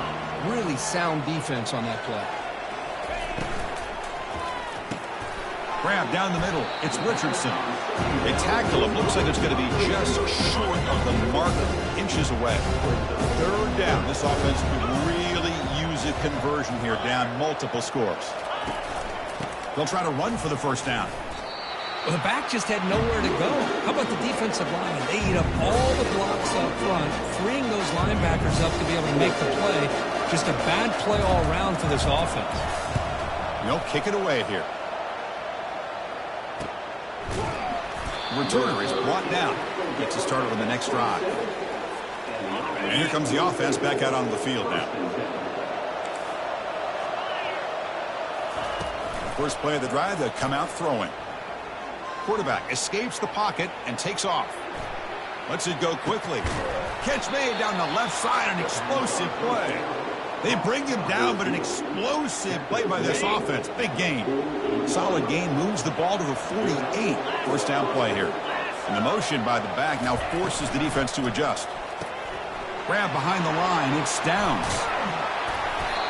Really sound defense on that play. Grab down the middle. It's Richardson. They tackle him. Looks like it's going to be just short of the mark, inches away. Third down. This offense could really use a conversion here, down multiple scores. They'll try to run for the first down. Well, the back just had nowhere to go. How about the defensive line? They eat up all the blocks up front, freeing those linebackers up to be able to make the play. Just a bad play all around for this offense. They'll kick it away here. Returner is brought down. Gets us started on the next drive. And here comes the offense back out on the field now. First play of the drive, they'll come out throwing. Quarterback escapes the pocket and takes off. Lets it go quickly. Catch made down the left side, an explosive play. They bring him down, but an explosive play by this offense. Big gain. Solid gain, moves the ball to the 48. First down play here. And the motion by the back now forces the defense to adjust. Grab behind the line, it's Downs.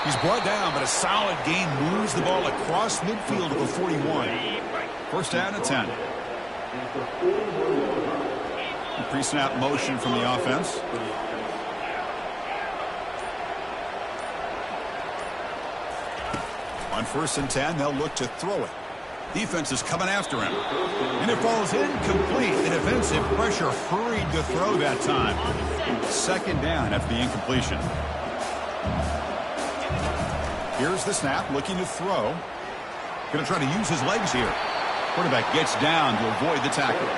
He's brought down, but a solid gain moves the ball across midfield to the 41. First down at 10. Pre-snap motion from the offense. On first and 10, they'll look to throw it. Defense is coming after him. And it falls incomplete. The defensive pressure hurried to throw that time. Second down after the incompletion. Here's the snap, looking to throw. Going to try to use his legs here. Quarterback gets down to avoid the tackle.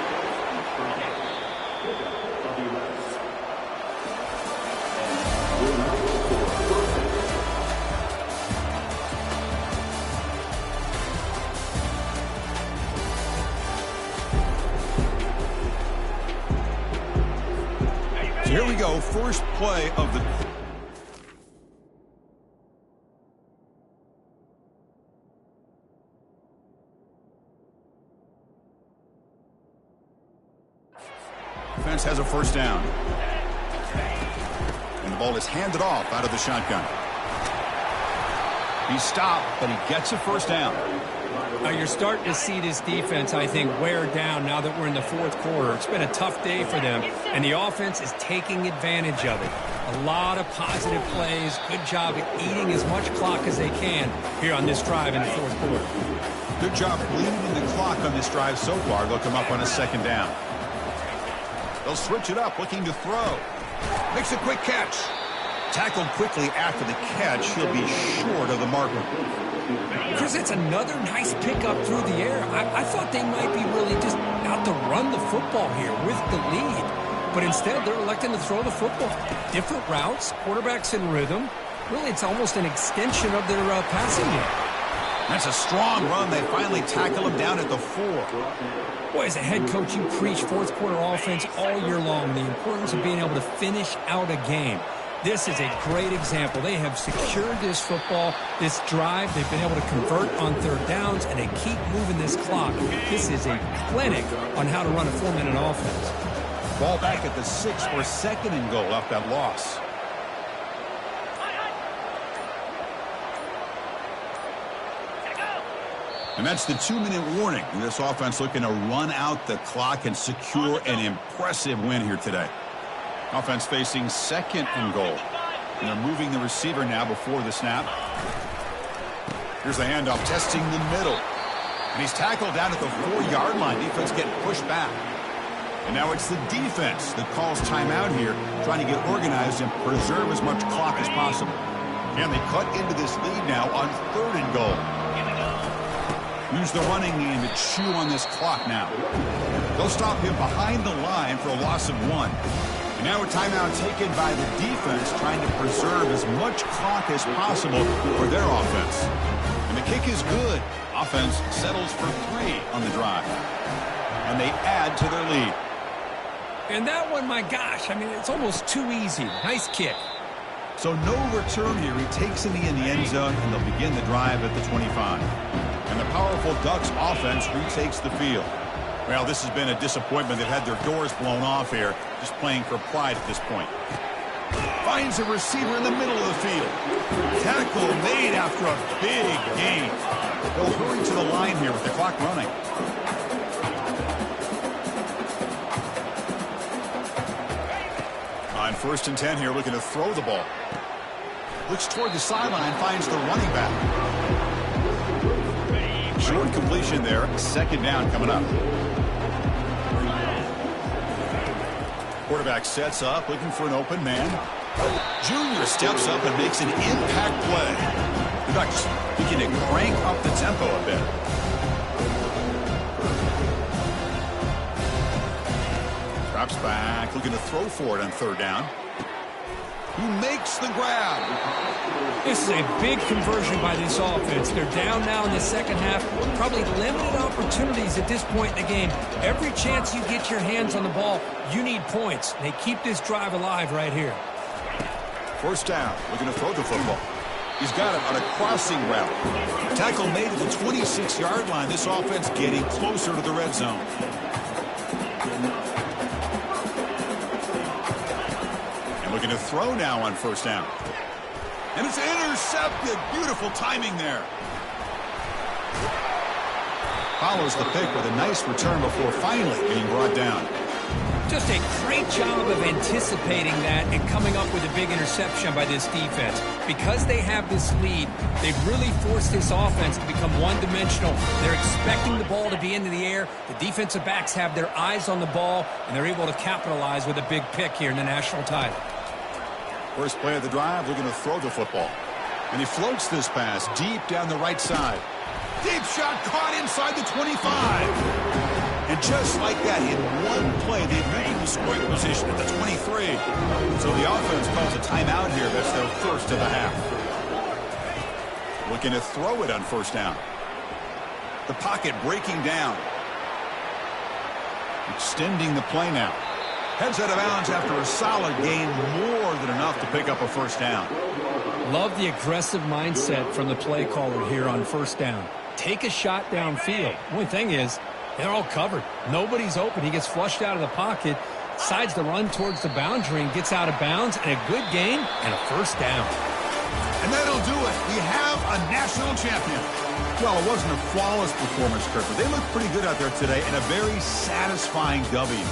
So here we go, first play of the... Offense has a first down. And the ball is handed off out of the shotgun. He's stopped, but he gets a first down. Now you're starting to see this defense, I think, wear down now that we're in the fourth quarter. It's been a tough day for them, and the offense is taking advantage of it. A lot of positive plays. Good job at eating as much clock as they can here on this drive in the fourth quarter. Good job bleeding the clock on this drive so far. They'll come up on a second down. They'll switch it up, looking to throw. Makes a quick catch. Tackled quickly after the catch. He'll be short of the marker. Chris, it's another nice pickup through the air. I thought they might be really just out to run the football here with the lead. But instead, they're electing to throw the football. Different routes, quarterbacks in rhythm. Really, it's almost an extension of their passing game. That's a strong run. They finally tackle him down at the 4. Boy, as a head coach, you preach fourth quarter offense all year long, the importance of being able to finish out a game. This is a great example. They have secured this football, this drive. They've been able to convert on third downs, and they keep moving this clock. This is a clinic on how to run a 4-minute offense. Ball back at the 6 for 2nd and goal off that loss. And that's the 2-minute warning. This offense looking to run out the clock and secure an impressive win here today. Offense facing 2nd and goal. And they're moving the receiver now before the snap. Here's the handoff, testing the middle. And he's tackled down at the 4-yard line. Defense getting pushed back. And now it's the defense that calls timeout here, trying to get organized and preserve as much clock as possible. And they cut into this lead now on 3rd and goal. Use the running game to chew on this clock now. They'll stop him behind the line for a loss of 1. And now a timeout taken by the defense, trying to preserve as much clock as possible for their offense. And the kick is good. Offense settles for 3 on the drive. And they add to their lead. And that one, my gosh, I mean, it's almost too easy. Nice kick. So no return here. He takes it in the end zone, and they'll begin the drive at the 25. And the powerful Ducks offense retakes the field. Well, this has been a disappointment. They've had their doors blown off here, just playing for pride at this point. Finds a receiver in the middle of the field. Tackle made after a big gain. They'll hurry to the line here with the clock running. On 1st and 10 here, looking to throw the ball. Looks toward the sideline, finds the running back. Short completion there. 2nd down coming up. Quarterback sets up, looking for an open man. Junior steps up and makes an impact play. The Ducks beginning to crank up the tempo a bit. Drops back, looking to throw for it on 3rd down. He makes the grab. This is a big conversion by this offense. They're down now in the 2nd half. Probably limited opportunities at this point in the game. Every chance you get your hands on the ball, you need points. They keep this drive alive right here. 1st down, looking to throw the football. He's got it on a crossing route. Tackle made at the 26-yard line. This offense getting closer to the red zone. Looking to throw now on 1st down. And it's intercepted. Beautiful timing there. Follows the pick with a nice return before finally being brought down. Just a great job of anticipating that and coming up with a big interception by this defense. Because they have this lead, they've really forced this offense to become one-dimensional. They're expecting the ball to be into the air. The defensive backs have their eyes on the ball, and they're able to capitalize with a big pick here in the national title. First play of the drive, looking to throw the football. And he floats this pass deep down the right side. Deep shot caught inside the 25. And just like that, in one play, they've moved into scoring position at the 23. So the offense calls a timeout here. That's their 1st of the half. Looking to throw it on 1st down. The pocket breaking down. Extending the play now. Heads out of bounds after a solid gain, more than enough to pick up a 1st down. Love the aggressive mindset from the play caller here on 1st down. Take a shot downfield. Only thing is, they're all covered. Nobody's open. He gets flushed out of the pocket, decides to run towards the boundary and gets out of bounds, and a good gain and a 1st down. And that'll do it. We have a national champion. Well, it wasn't a flawless performance, Kurt, but they looked pretty good out there today and a very satisfying W.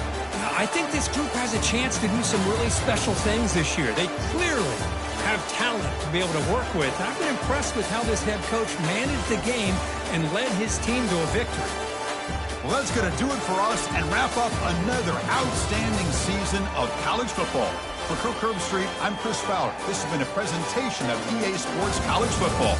I think this group has a chance to do some really special things this year. They clearly have talent to be able to work with. I've been impressed with how this head coach managed the game and led his team to a victory. Well, that's going to do it for us and wrap up another outstanding season of college football. For Kirk Herbstreit, I'm Chris Fowler. This has been a presentation of EA Sports College Football.